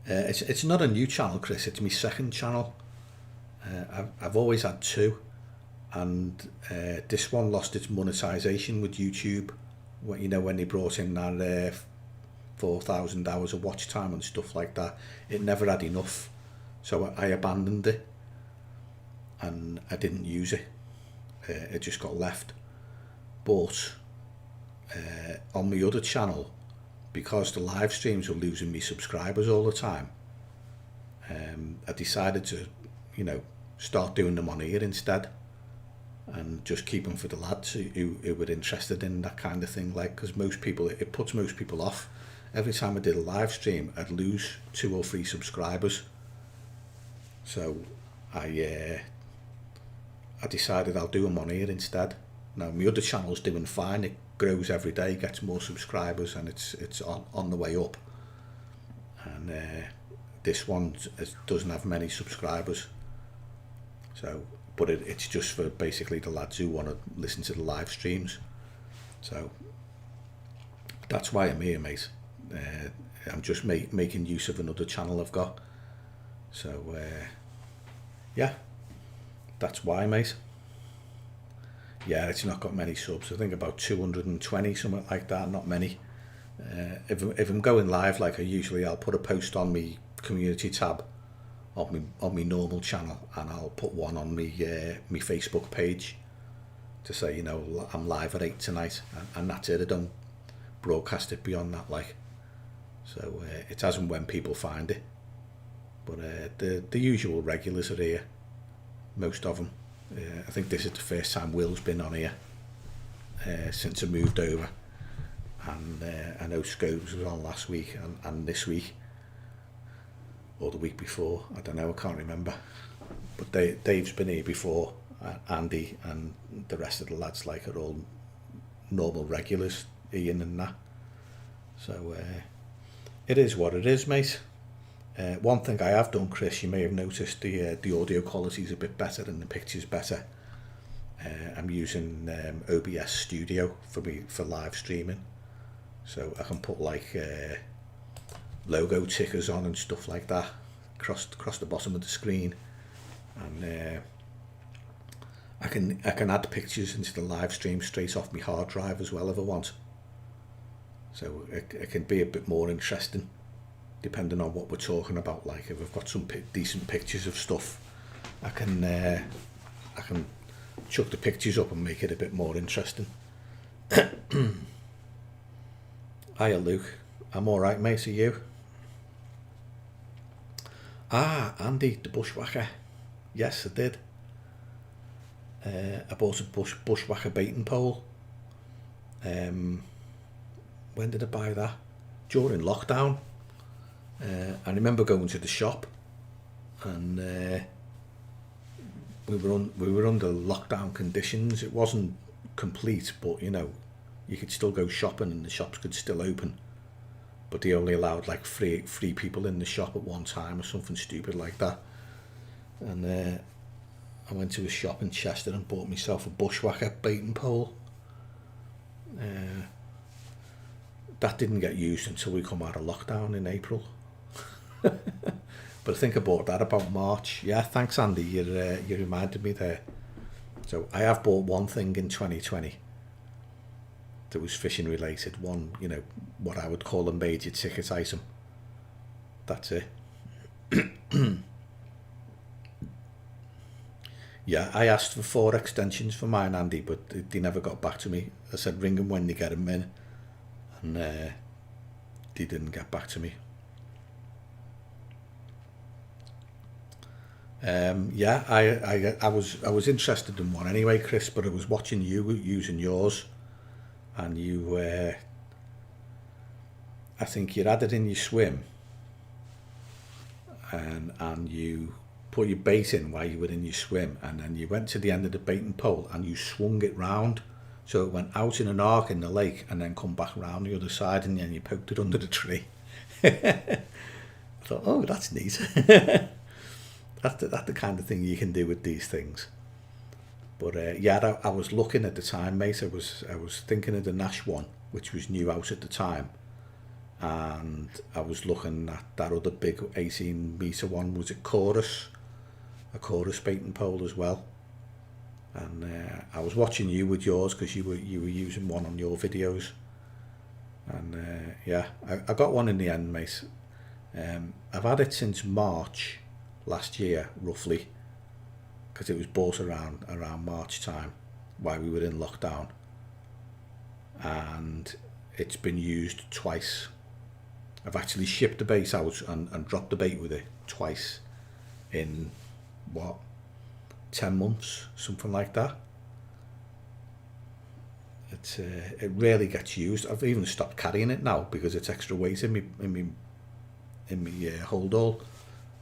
It's not a new channel, Chris. It's my second channel. I've always had 2, and this one lost its monetization with YouTube. You know, when they brought in that 4,000 hours of watch time and stuff like that, it never had enough, so I abandoned it, and I didn't use it. It just got left. But on my other channel, because the live streams were losing me subscribers all the time, I decided to, you know, start doing them on here instead, and just keep them for the lads who were interested in that kind of thing. Like, because most people, it puts most people off. Every time I did a live stream, I'd lose 2 or 3 subscribers. So I decided I'll do them on here instead. Now my other channel's doing fine. It grows every day, gets more subscribers, and it's on the way up. And this one doesn't have many subscribers. So, but it's just for basically the lads who want to listen to the live streams. So that's why I'm here, mate. I'm just making use of another channel I've got. So yeah, that's why, mate. Yeah, it's not got many subs. I think about 220, something like that. Not many. If I'm going live like I usually, I'll put a post on my community tab on my normal channel, and I'll put one on my Facebook page to say, you know, I'm live at 8 tonight, and that's it. I don't broadcast it beyond that, like. So it's as and when people find it. But the usual regulars are here, most of them. I think this is the first time Will's been on here since I moved over, and I know Scobes was on last week and this week, or the week before, I don't know, I can't remember. But Dave's been here before, Andy and the rest of the lads, like, are all normal regulars, Ian and that. So it is what it is, mate. One thing I have done, Chris, you may have noticed the audio quality is a bit better and the picture's better. I'm using OBS Studio for live streaming, so I can put like logo tickers on and stuff like that across the bottom of the screen, and I can add pictures into the live stream straight off my hard drive as well if I want. So it can be a bit more interesting depending on what we're talking about. Like if I've got some decent pictures of stuff, I can chuck the pictures up and make it a bit more interesting. Hiya Luke, I'm alright mate, are you? Ah, Andy, the bushwhacker. Yes, I did. I bought a bushwhacker baiting pole. When did I buy that? During lockdown. I remember going to the shop, and we were under lockdown conditions. It wasn't complete, but you could still go shopping and the shops could still open, but they only allowed like three people in the shop at one time or something stupid like that. And I went to a shop in Chester and bought myself a bushwhacker baiting pole. That didn't get used until we come out of lockdown in April. But I think I bought that about March. Yeah, thanks Andy, you reminded me there. So I have bought one thing in 2020 that was fishing related, one, what I would call a major ticket item. That's it. Yeah, I asked for 4 extensions for mine, Andy, but they never got back to me. I said ring them when they get them in, and they didn't get back to me. Yeah, I was interested in one anyway, Chris, but I was watching you using yours, and you I think you had it in your swim, and you put your bait in while you were in your swim, and then you went to the end of the baiting pole and you swung it round so it went out in an arc in the lake and then come back round the other side, and then you poked it under the tree. I thought, oh, that's neat. That's the kind of thing you can do with these things. But yeah, I was looking at the time, mate. I was thinking of the Nash one, which was new out at the time, and I was looking at that other big 18-metre one. Was it Chorus? A Chorus baiting pole as well. And I was watching you with yours because you were using one on your videos. And yeah, I got one in the end, mate. I've had it since March last year, roughly, because it was bought around March time while we were in lockdown, and it's been used twice. I've actually shipped the bait out and dropped the bait with it twice in 10 months, something like that. It rarely gets used. I've even stopped carrying it now because it's extra weight in me hold all.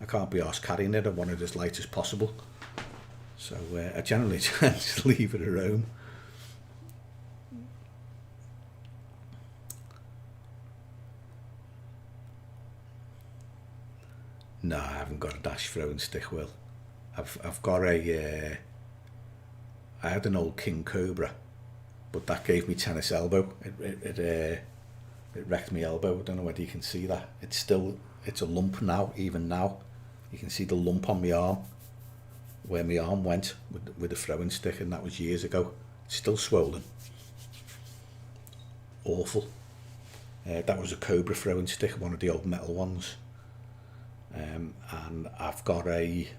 I can't be arsed carrying it. I want it as light as possible. So I generally just leave it at home. No, I haven't got a dash throwing stick, Will. I've got I had an old King Cobra, but that gave me tennis elbow. It wrecked my elbow. I don't know whether you can see that. It's a lump now, even now. You can see the lump on my arm, where my arm went with the throwing stick, and that was years ago. It's still swollen. Awful. That was a Cobra throwing stick, one of the old metal ones. And I've got a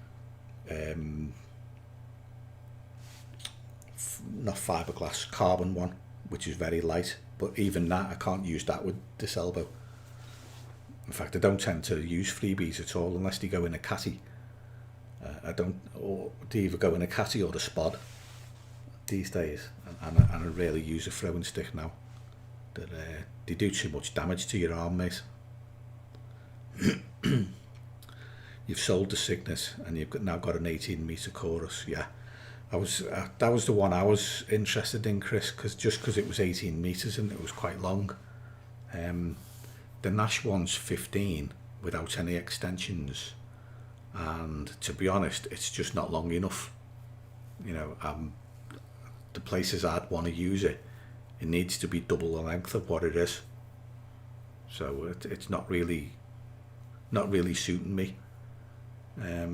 not fiberglass, carbon one, which is very light, but even that I can't use that with this elbow. In fact, I don't tend to use freebies at all unless they go in a catty. I don't, or they either go in a catty or the spod these days, and I rarely use a throwing stick now. They do too much damage to your arm, mate. You've sold the Cygnus and you've now got an 18-metre Chorus. Yeah, that was the one I was interested in, Chris, because it was 18 metres and it was quite long. The Nash one's 15 without any extensions, and to be honest, it's just not long enough. the places I'd want to use it, it needs to be double the length of what it is. So it's not really suiting me. I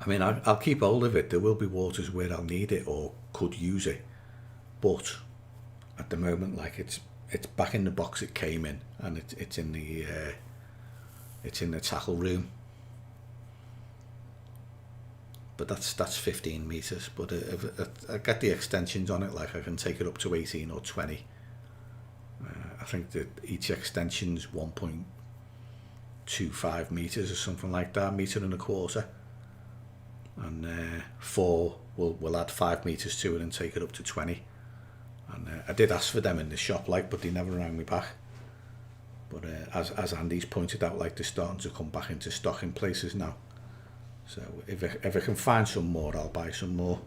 mean, I'll keep hold of it. There will be waters where I'll need it or could use it, but at the moment, like it's back in the box it came in, and it's in the tackle room. But that's 15 meters. But if I get the extensions on it, like I can take it up to 18 or 20. I think that each extension's 1.25 meters or something like that, meter and a quarter. And 4 will add 5 meters to it and take it up to 20. And I did ask for them in the shop, like, but they never rang me back. But as Andy's pointed out, like, they're starting to come back into stock in places now. So if I can find some more, I'll buy some more.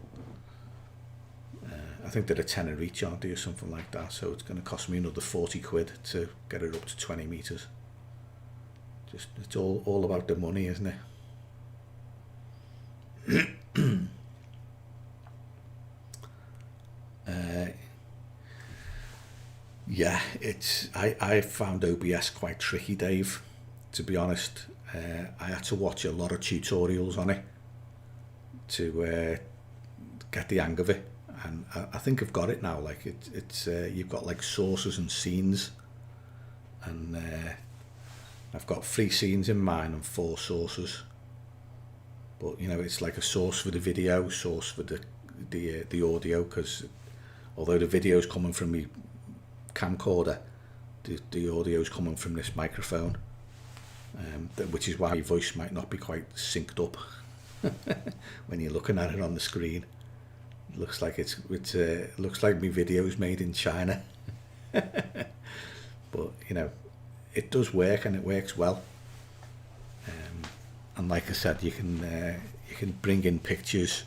I think they're a tenner each, aren't they, or something like that. So it's going to cost me another 40 quid to get it up to 20 meters. Just it's all about the money, isn't it? Yeah, I found OBS quite tricky, Dave, to be honest. I had to watch a lot of tutorials on it to get the hang of it, and I think I've got it now. Like it's you've got like sources and scenes, and I've got 3 scenes in mine and 4 sources. But you know, it's like a source for the video, source for the audio, because although the video's coming from me camcorder, the audio's coming from this microphone, which is why your voice might not be quite synced up when you're looking at it on the screen. It looks like it looks like my video's made in China. But you know, it does work, and it works well. And like I said, you can bring in pictures.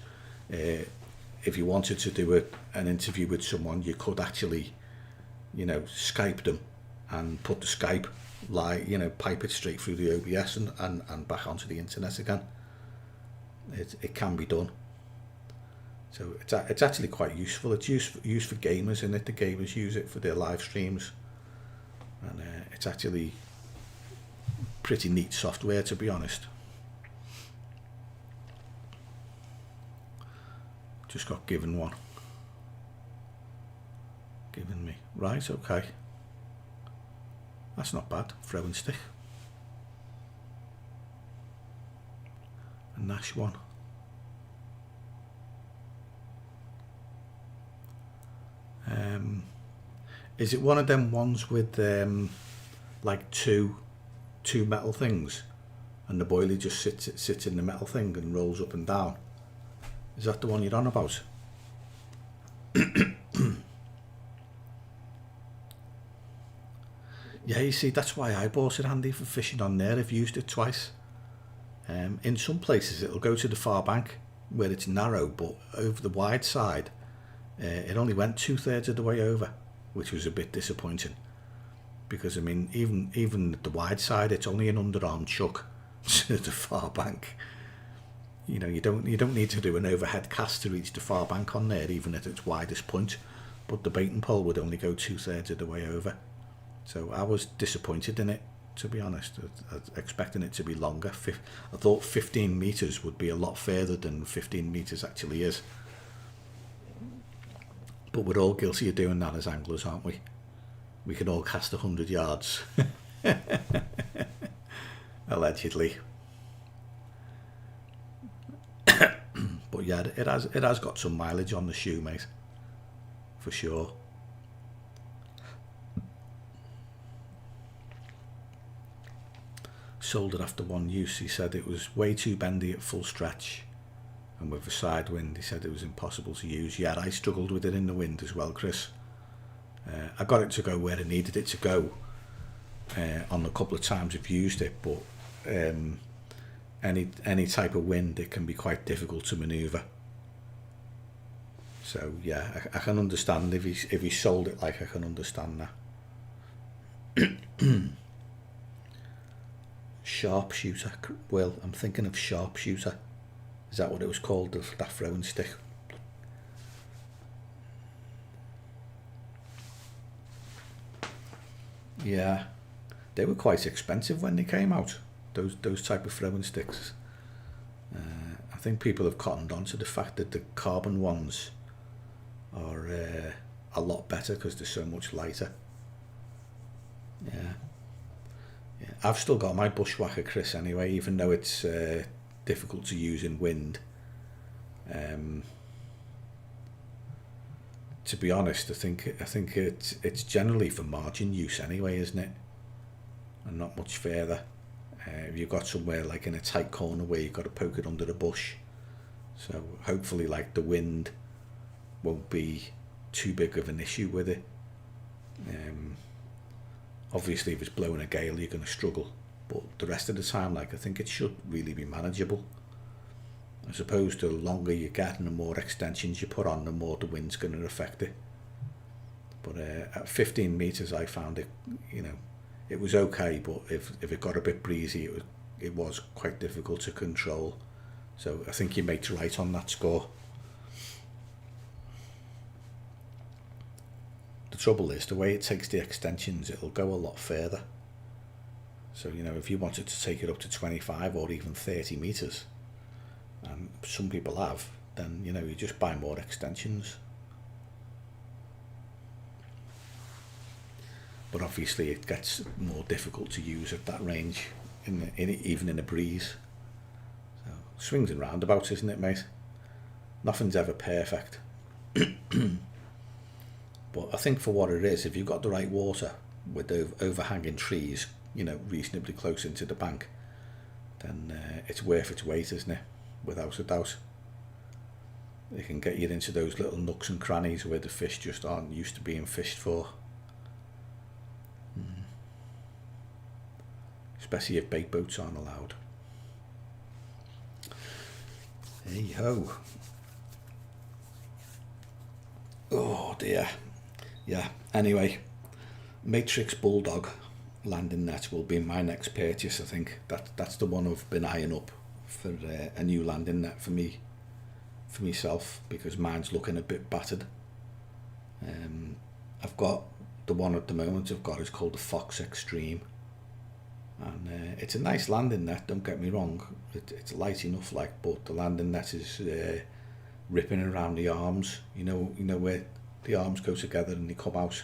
If you wanted to do an interview with someone, you could actually, you know, Skype them and put the Skype live, you know, pipe it straight through the OBS and back onto the internet again. It can be done. So it's actually quite useful. It's used for gamers, isn't it? The gamers use it for their live streams, and it's actually pretty neat software, to be honest. Just got given one. Given me. Right, okay. That's not bad. Throwing stick. A Nash one. Is it one of them ones with like two metal things, and the boilie just sits in the metal thing and rolls up and down? Is that the one you're on about? Yeah, you see, that's why I bought it, Andy, for fishing on there. I've used it twice. In some places it'll go to the far bank where it's narrow, but over the wide side it only went 2/3 of the way over, which was a bit disappointing, because I mean, even at the wide side, it's only an underarm chuck to the far bank. You know, you don't need to do an overhead cast to reach the far bank on there, even at its widest point. But the baiting pole would only go 2/3 of the way over. So I was disappointed in it, to be honest. I was expecting it to be longer. I thought 15 meters would be a lot further than 15 meters actually is. But we're all guilty of doing that as anglers, aren't we? We can all cast 100 yards. Allegedly. But yeah, it has got some mileage on the shoe, mate, for sure. Sold it after one use. He said it was way too bendy at full stretch, and with the side wind, he said it was impossible to use. Yeah, I struggled with it in the wind as well, Chris. I got it to go where I needed it to go on a couple of times I've used it, but any type of wind, it can be quite difficult to manoeuvre. So yeah, I can understand if he sold it, like, I can understand that. Sharpshooter. Well, I'm thinking of sharpshooter. Is that what it was called, that throwing stick? Yeah, they were quite expensive when they came out. Those type of throwing sticks. I think people have cottoned on to the fact that the carbon ones are a lot better because they're so much lighter. Yeah. Yeah. I've still got my bushwhacker, Chris, anyway, even though it's difficult to use in wind. Um, to be honest, I think it's generally for margin use anyway, isn't it? And not much further. If you've got somewhere like in a tight corner where you've got to poke it under the bush, so hopefully like the wind won't be too big of an issue with it. Um, Obviously, if it's blowing a gale, you're going to struggle, but the rest of the time, like I think it should really be manageable. I suppose the longer you get and the more extensions you put on, the more the wind's going to affect it. But at 15 meters, I found it, it was okay, but if it got a bit breezy, it was quite difficult to control. So I think your mate's right on that score. The trouble is, the way it takes the extensions, it'll go a lot further. So, if you wanted to take it up to 25 or even 30 meters, and some people have, then, you just buy more extensions. But obviously it gets more difficult to use at that range, even in a breeze. So, swings and roundabouts, isn't it, mate? Nothing's ever perfect. But I think for what it is, if you've got the right water with overhanging trees, reasonably close into the bank, then it's worth its weight, isn't it? Without a doubt. It can get you into those little nooks and crannies where the fish just aren't used to being fished for. Especially if bait boats aren't allowed. Hey ho. Oh dear. Yeah, anyway, Matrix Bulldog landing net will be my next purchase. I think that's the one I've been eyeing up for a new landing net for myself, because mine's looking a bit battered. I've got the one at the moment I've got is called the Fox Extreme, and it's a nice landing net, don't get me wrong. It's light enough, but the landing net is ripping around the arms, you know where the arms go together and they come out,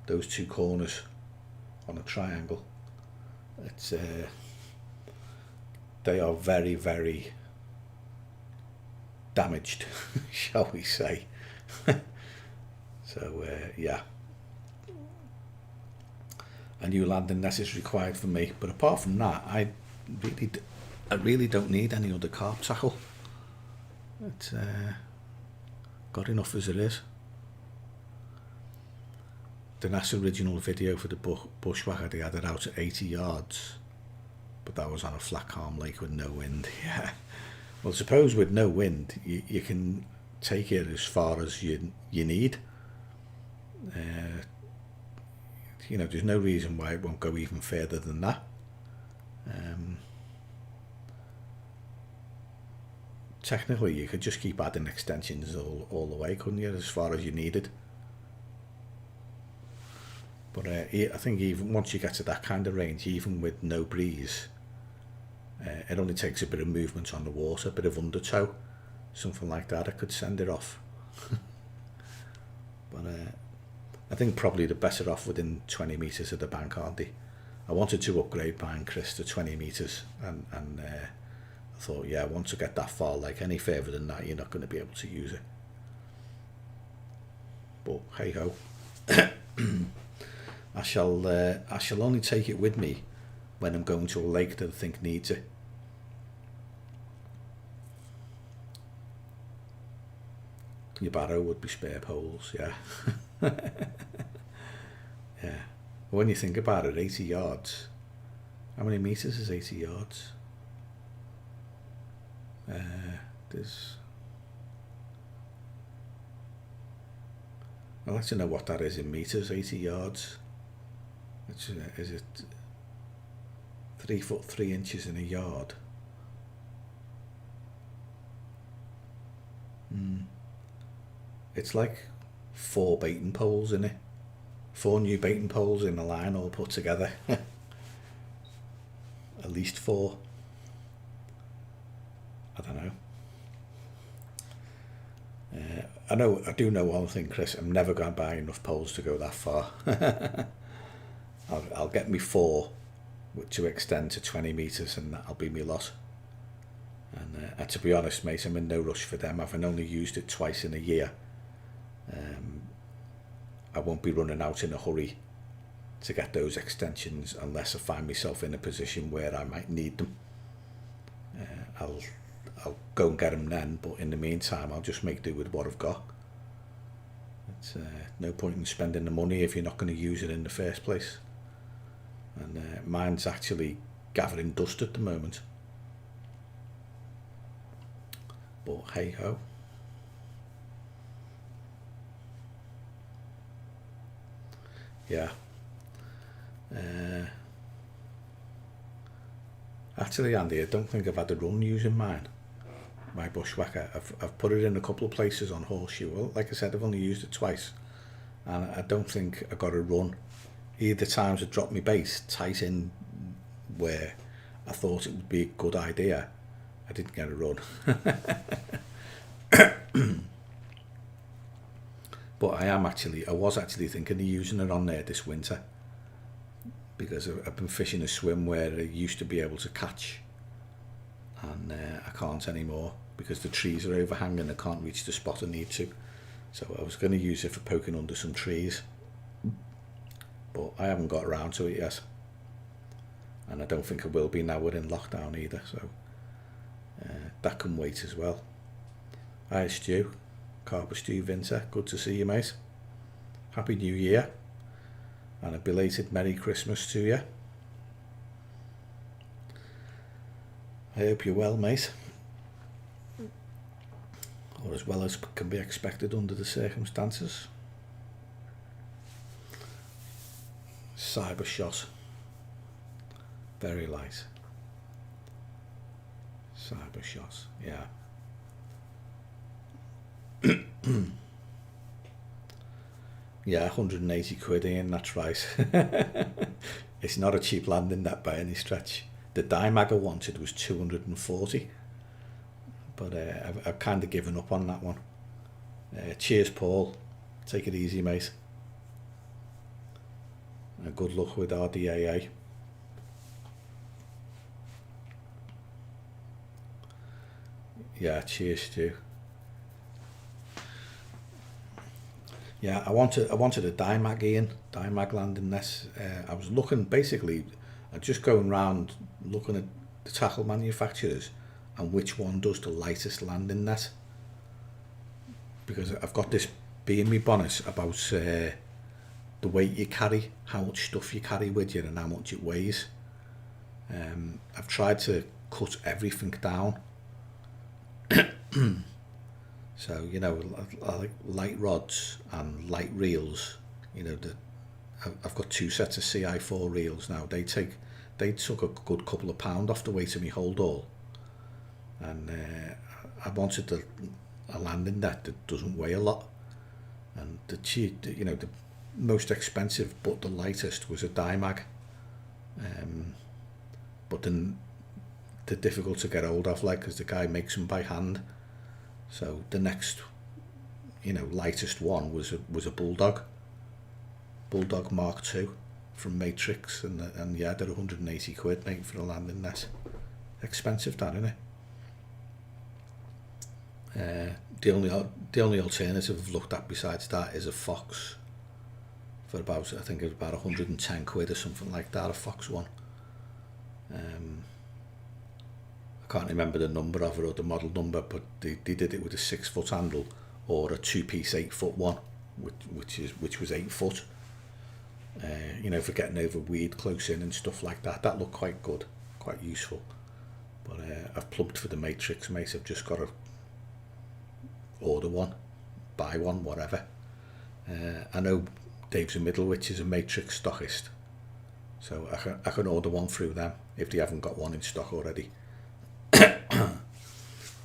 those two corners on a triangle. It's they are very, very damaged, shall we say. So yeah, a new landing net is required for me, but apart from that, I really don't need any other carp tackle. It's got enough as it is. The last original video for the bushwhacker, they had it out at 80 yards, but that was on a flat calm lake with no wind. Yeah, well, suppose with no wind you can take it as far as you need. There's no reason why it won't go even further than that. Technically you could just keep adding extensions all the way, couldn't you, as far as you needed. But I think even once you get to that kind of range, even with no breeze, it only takes a bit of movement on the water, a bit of undertow, something like that. I could send it off. But I think probably the better off within 20 metres of the bank, aren't they? I wanted to upgrade mine, Chris, to 20 metres, and I thought, yeah, once I get that far, like any further than that, you're not going to be able to use it. But hey ho. I shall only take it with me when I'm going to a lake that I think needs it. Your barrow would be spare poles, yeah. Yeah. When you think about it, 80 yards. How many meters is 80 yards? I'd like to know what that is in meters, 80 yards. Is it 3 foot 3 inches in a yard? It's like 4 baiting poles in it. 4 new baiting poles in a line all put together. At least 4. I don't know. I do know one thing, Chris. I'm never going to buy enough poles to go that far. I'll get me 4 to extend to 20 metres, and that'll be me lot. And to be honest, mate, I'm in no rush for them. I've only used it twice in a year. I won't be running out in a hurry to get those extensions unless I find myself in a position where I might need them. I'll go and get them then, but in the meantime I'll just make do with what I've got. It's no point in spending the money if you're not going to use it in the first place. And mine's actually gathering dust at the moment. But hey ho. Yeah. Actually, Andy, I don't think I've had a run using mine. My bushwhacker. I've put it in a couple of places on Horseshoe. Well, like I said, I've only used it twice, and I don't think I got a run. Either times I dropped my base tight in where I thought it would be a good idea, I didn't get a run. But I was actually thinking of using it on there this winter, because I've been fishing a swim where I used to be able to catch, and I can't anymore because the trees are overhanging. I can't reach the spot I need to. So I was going to use it for poking under some trees, but I haven't got around to it yet, and I don't think I will be now we're in lockdown either, so that can wait as well. Hi Stu, Carp Stu Vinter, good to see you, mate. Happy New Year and a belated Merry Christmas to you. I hope you're well, mate, or as well as can be expected under the circumstances. Cyber shot, very light. Cyber shot, yeah. Yeah, 180 quid in, that's right. It's not a cheap landing net by any stretch. The Dimag I wanted was 240, but I've kind of given up on that one. Cheers, Paul. Take it easy, mate. And good luck with RDAA. Yeah, cheers, Stu. Yeah, I wanted a Dimag landing net. I was looking, basically, just going around looking at the tackle manufacturers and which one does the lightest landing net. Because I've got this bee in my bonnet about the weight you carry, how much stuff you carry with you and how much it weighs. I've tried to cut everything down. So, you know, like light rods and light reels, you know, I've got 2 sets of CI4 reels now. They took a good couple of pound off the weight of my hold all. And I wanted a landing net that doesn't weigh a lot. And the most expensive but the lightest was a Dimag. But then they're difficult to get hold of, like, because the guy makes them by hand. So the next, lightest one was a Bulldog Mark II from Matrix, and yeah, they're 180 quid, mate, for a landing net. Expensive, that, isn't it? The only alternative I've looked at besides that is a Fox for about, I think it's about 110 quid or something like that, a Fox one. I can't remember the number of it or the model number, but they did it with a 6-foot handle or a 2-piece 8-foot one, which was 8 foot. For getting over weed close in and stuff like that. That looked quite good, quite useful. But I've plumped for the Matrix, mate. I've just got to order one, buy one, whatever. I know Dave's in Middlewich is a Matrix stockist, so I can order one through them if they haven't got one in stock already.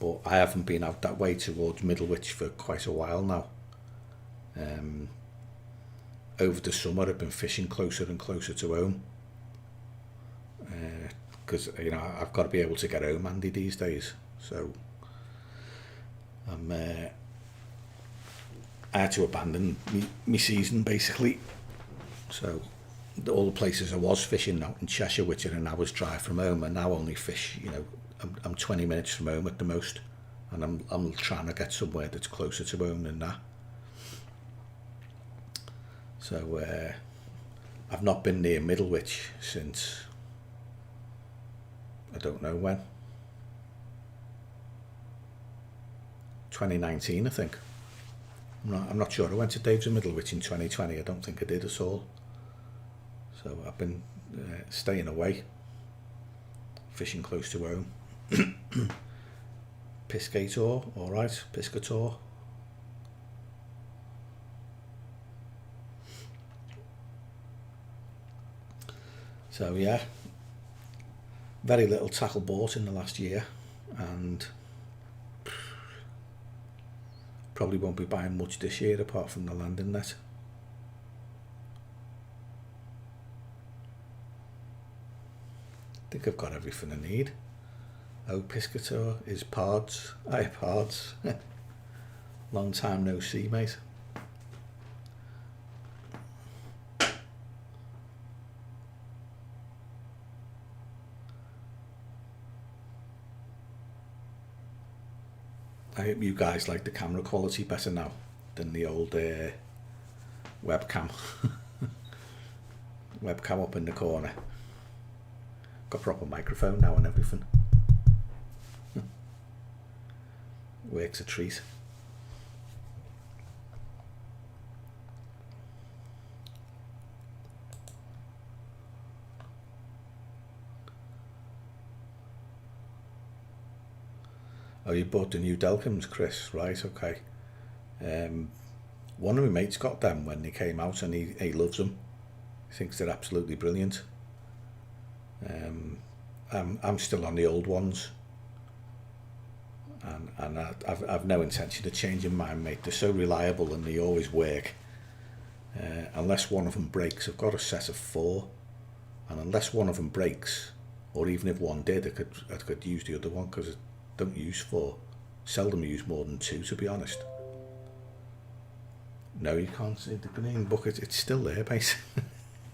But I haven't been out that way towards Middlewich for quite a while now. over the summer I've been fishing closer and closer to home, because you know I've got to be able to get home handy these days. So I had to abandon me season basically. So all the places I was fishing out in Cheshire, which are an hour's drive from home, I now only fish, you know, I'm 20 minutes from home at the most, and I'm trying to get somewhere that's closer to home than that. So I've not been near Middlewich since I don't know when, 2019 I think. I'm not sure I went to Dave's in Middlewich in 2020. I don't think I did at all. So I've been staying away, fishing close to home. Piscator, alright, Piscator. So yeah, very little tackle bought in the last year, and probably won't be buying much this year apart from the landing net. I think I've got everything I need. Oh, Piscator is Pards. Aye, Pards. Long time no see, mate. I hope you guys like the camera quality better now than the old webcam. Webcam up in the corner. Got proper microphone now and everything. Works a treat. Oh, you bought the new Delcoms, Chris, right? Okay. One of my mates got them when they came out, and he loves them. He thinks they're absolutely brilliant. I'm still on the old ones, and I've no intention of changing mine, mate. They're so reliable and they always work. Unless one of them breaks, I've got a set of 4, and unless one of them breaks, or even if one did, I could use the other one, because I don't use 4. Seldom use more than 2, to be honest. No, you can't see the green bucket. It's still there, mate.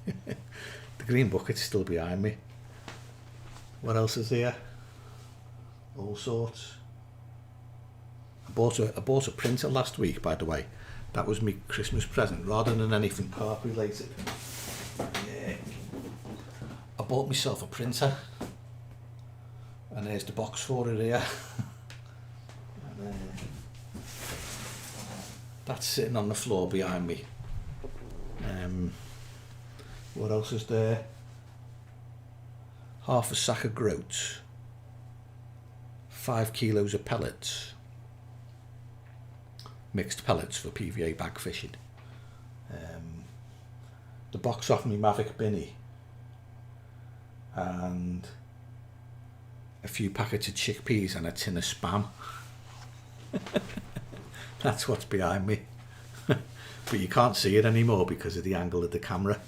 The green bucket's still behind me. What else is here? All sorts. I bought a printer last week, by the way. That was my Christmas present, rather than anything carp related. Yeah. I bought myself a printer, and there's the box for it here. And, that's sitting on the floor behind me. What else is there? Half a sack of groats, 5 kilos of pellets, mixed pellets for PVA bag fishing, the box off my Mavic Binny, and a few packets of chickpeas and a tin of Spam. That's what's behind me. But you can't see it anymore because of the angle of the camera.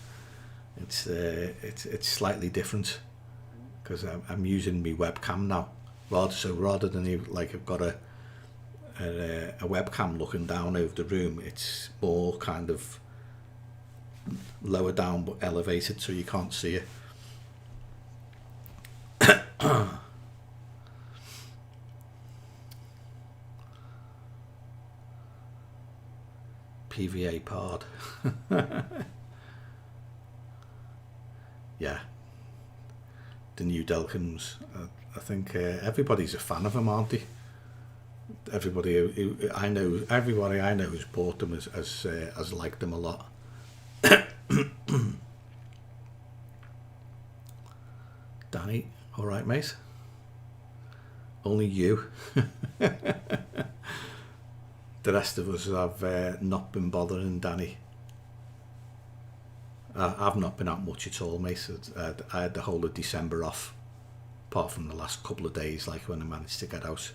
It's slightly different, because I'm using my webcam now. Rather than like I've got a webcam looking down over the room, it's more kind of lower down but elevated, so you can't see it. PVA Pard. Yeah, the new Delcoms. I think everybody's a fan of them, aren't they? Everybody I know who's bought them has liked them a lot. Danny, all right, mate? Only you. The rest of us have not been bothering Danny. I've not been out much at all, mate. I had the whole of December off, apart from the last couple of days, like when I managed to get out.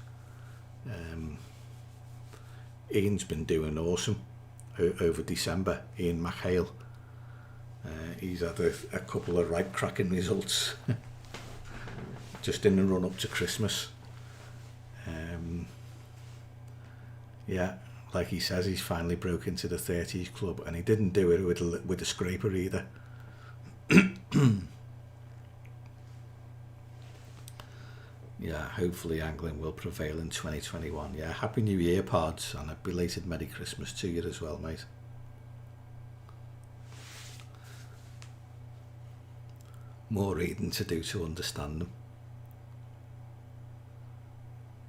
Ian's been doing awesome over December. Ian McHale, He's had a couple of right cracking results just in the run up to Christmas. Yeah, like he says, he's finally broke into the 30s club, and he didn't do it with a scraper either. Yeah, hopefully angling will prevail in 2021. Yeah, Happy New Year, Pods, and a belated Merry Christmas to you as well, mate. More reading to do to understand them.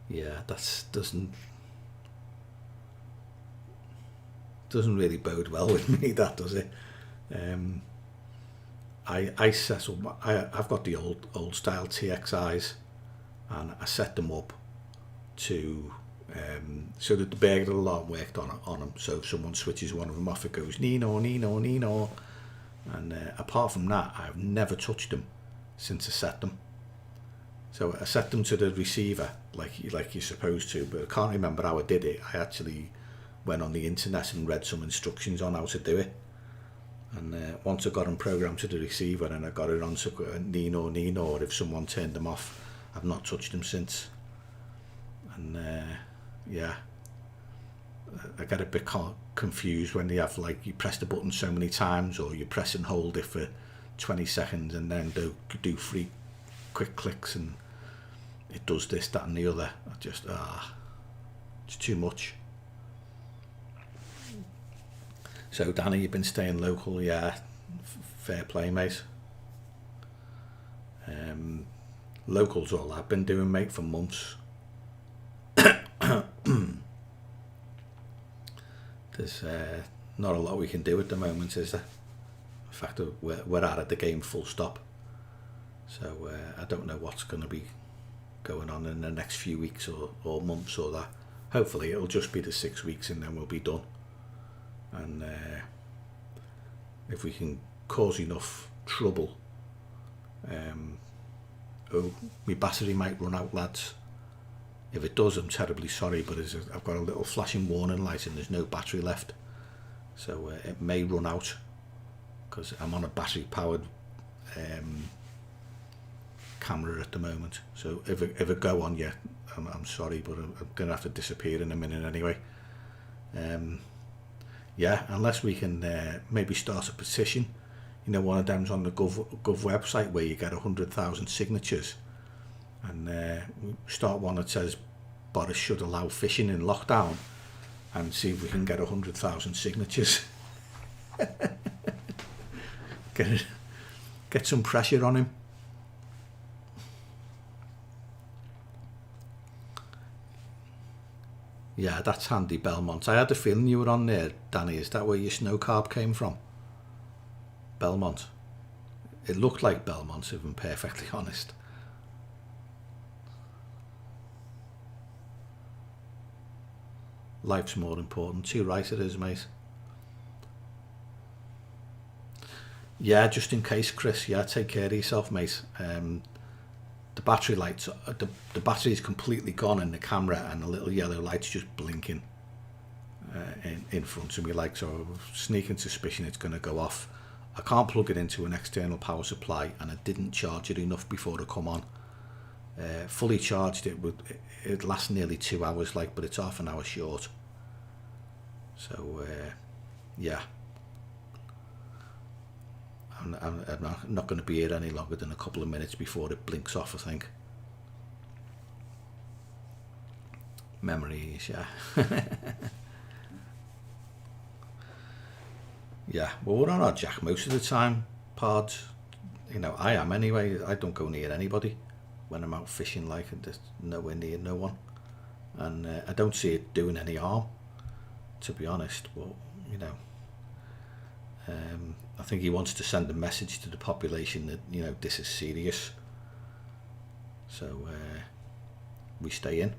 Yeah, that doesn't really bode well with me, that does it? I settled. I've got the old style TXIs, and I set them up to so that the burglar alarm worked on them. So if someone switches one of them off, it goes Nino, Nino, Nino. And apart from that, I've never touched them since I set them. So I set them to the receiver like you're supposed to, but I can't remember how I did it. I actually went on the internet and read some instructions on how to do it. And once I got them programmed to the receiver and I got it on to Nino, Nino, or if someone turned them off, I've not touched them since. And yeah, I get a bit confused when they have, like, you press the button so many times, or you press and hold it for 20 seconds and then do 3 quick clicks and it does this, that and the other. I just, it's too much. So Danny, you've been staying local, yeah, fair play, mate. Local's all I've been doing, mate, for months. There's not a lot we can do at the moment, is there? In fact, we're out of the game full stop. So I don't know what's going to be going on in the next few weeks or months or that. Hopefully it'll just be the 6 weeks and then we'll be done. And if we can cause enough trouble, my battery might run out, lads. If it does, I'm terribly sorry, but I've got a little flashing warning light and there's no battery left. So it may run out because I'm on a battery powered camera at the moment. So if it go on, yeah, I'm sorry, but I'm going to have to disappear in a minute anyway. Yeah, unless we can maybe start a petition. You know, one of them's on the Gov website where you get 100,000 signatures. And start one that says Boris should allow fishing in lockdown, and see if we can get 100,000 signatures. Get some pressure on him. Yeah, that's handy, Belmont. I had a feeling you were on there, Danny. Is that where your snow carp came from? Belmont. It looked like Belmont, if I'm perfectly honest. Life's more important. Too right it is, mate. Yeah, just in case, Chris. Yeah, take care of yourself, mate. The battery lights, the battery's completely gone in the camera, and the little yellow light's just blinking in front of me, like, so sneaking suspicion it's going to go off. I can't plug it into an external power supply, and I didn't charge it enough before to come on. Fully charged, it'd last nearly 2 hours, like, but it's half an hour short. So yeah, I'm not going to be here any longer than a couple of minutes before it blinks off, I think. Memories, yeah. Yeah, well, we're on our jack most of the time, Pods. You know, I am anyway. I don't go near anybody when I'm out fishing, like, and there's nowhere near no one. And I don't see it doing any harm, to be honest. But, you know, I think he wants to send a message to the population that, you know, this is serious. So we stay in.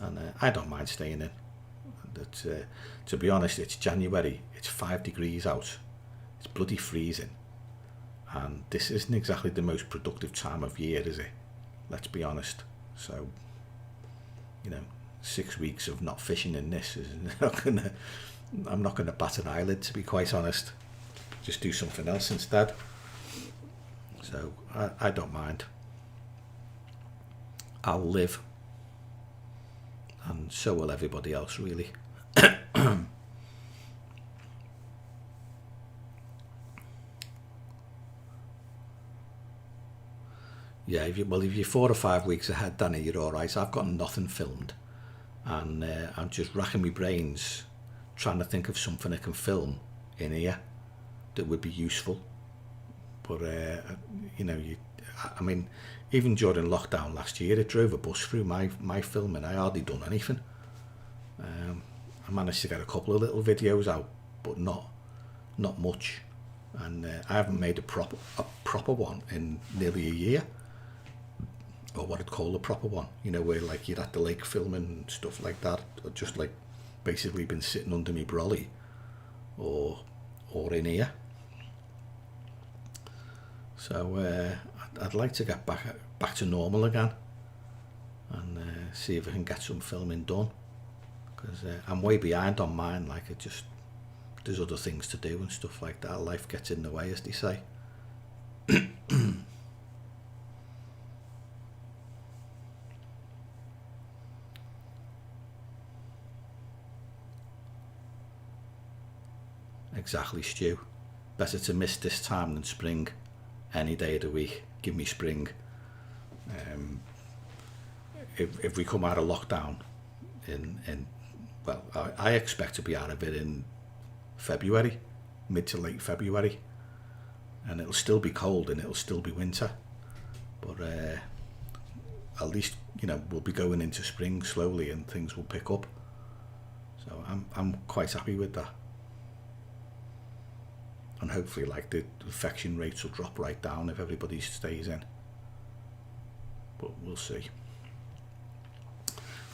And I don't mind staying in. That, to be honest, it's January, it's 5 degrees out, it's bloody freezing, and this isn't exactly the most productive time of year, is it? Let's be honest. So, you know, 6 weeks of not fishing in this is not gonna, I'm not gonna bat an eyelid, to be quite honest. just do something else instead. So I don't mind. I'll live, and so will everybody else, really. Yeah, if you're 4 or 5 weeks ahead, Danny, you're all right. I've got nothing filmed, and I'm just racking my brains trying to think of something I can film in here that would be useful. But I mean, even during lockdown last year, it drove a bus through my filming. I hardly done anything. I managed to get a couple of little videos out, but not much. And I haven't made a proper one in nearly a year, or what I'd call a proper one. You know, where like you're at the lake filming and stuff like that, or just like basically been sitting under me brolly, or in here. So I'd like to get back to normal again, and see if I can get some filming done, because I'm way behind on mine. Like, there's other things to do and stuff like that. Life gets in the way, as they say. Exactly, Stu. Better to miss this time than spring. Any day of the week, give me spring. If we come out of lockdown well, I expect to be out of it in February, mid to late February, and it'll still be cold and it'll still be winter, but at least, you know, we'll be going into spring slowly and things will pick up. So I'm quite happy with that. And hopefully, like, the infection rates will drop right down if everybody stays in. But we'll see.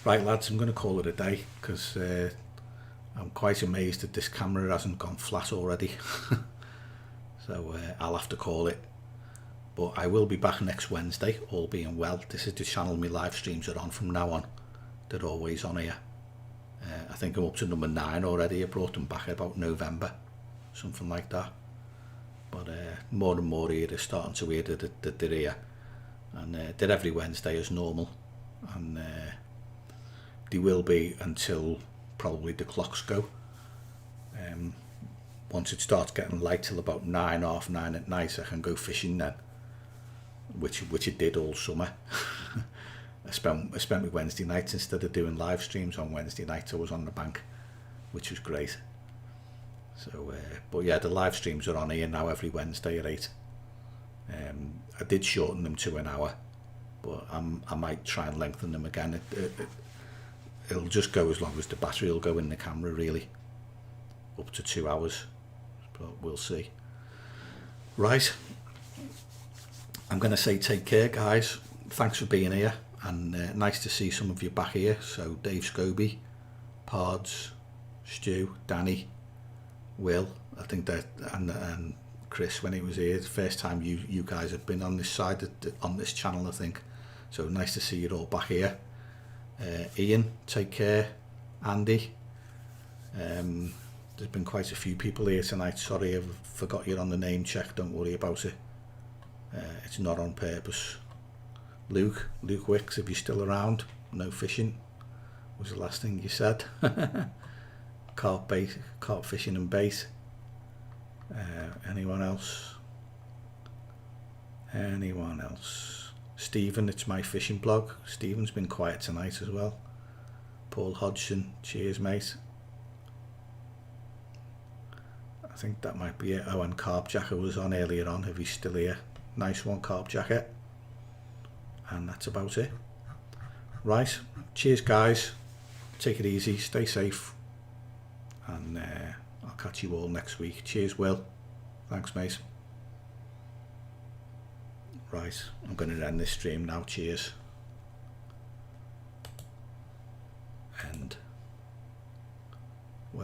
Right, lads, I'm going to call it a day, because I'm quite amazed that this camera hasn't gone flat already. So I'll have to call it. But I will be back next Wednesday, all being well. This is the channel my live streams are on from now on. They're always on here. I think I'm up to number 9 already. I brought them back about November, something like that. But more and more here are starting to hear that they're here, and they're every Wednesday as normal, and they will be until probably the clocks go. Once it starts getting light till about 9, half 9 at night, I can go fishing then, which it did all summer. I spent my Wednesday nights, instead of doing live streams on Wednesday nights, I was on the bank, which was great. So, but yeah, the live streams are on here now every Wednesday at 8. I did shorten them to an hour, but I might try and lengthen them again. It'll just go as long as the battery will go in the camera, really, up to 2 hours, but we'll see. Right, I'm going to say take care, guys. Thanks for being here, and nice to see some of you back here. So Dave Scobie, Pards, Stu, Danny, Will, I think that, and Chris when he was here. The first time you guys have been on this side on this channel, I think. So nice to see you all back here. Ian, take care. Andy, there's been quite a few people here tonight. Sorry, I forgot you're on the name check. Don't worry about it. It's not on purpose. Luke Wicks, if you're still around. No fishing was the last thing you said. Carp fishing and bait. Anyone else? Stephen, it's my fishing blog. Stephen's been quiet tonight as well. Paul Hodgson, cheers mate. I think that might be it. Oh, and Carp Jacket was on earlier on, if he's still here. Nice one, Carp Jacket. And that's about it. Right, cheers guys. Take it easy, stay safe. And I'll catch you all next week. Cheers, Will. Thanks, mate. Right, I'm going to end this stream now. Cheers. End.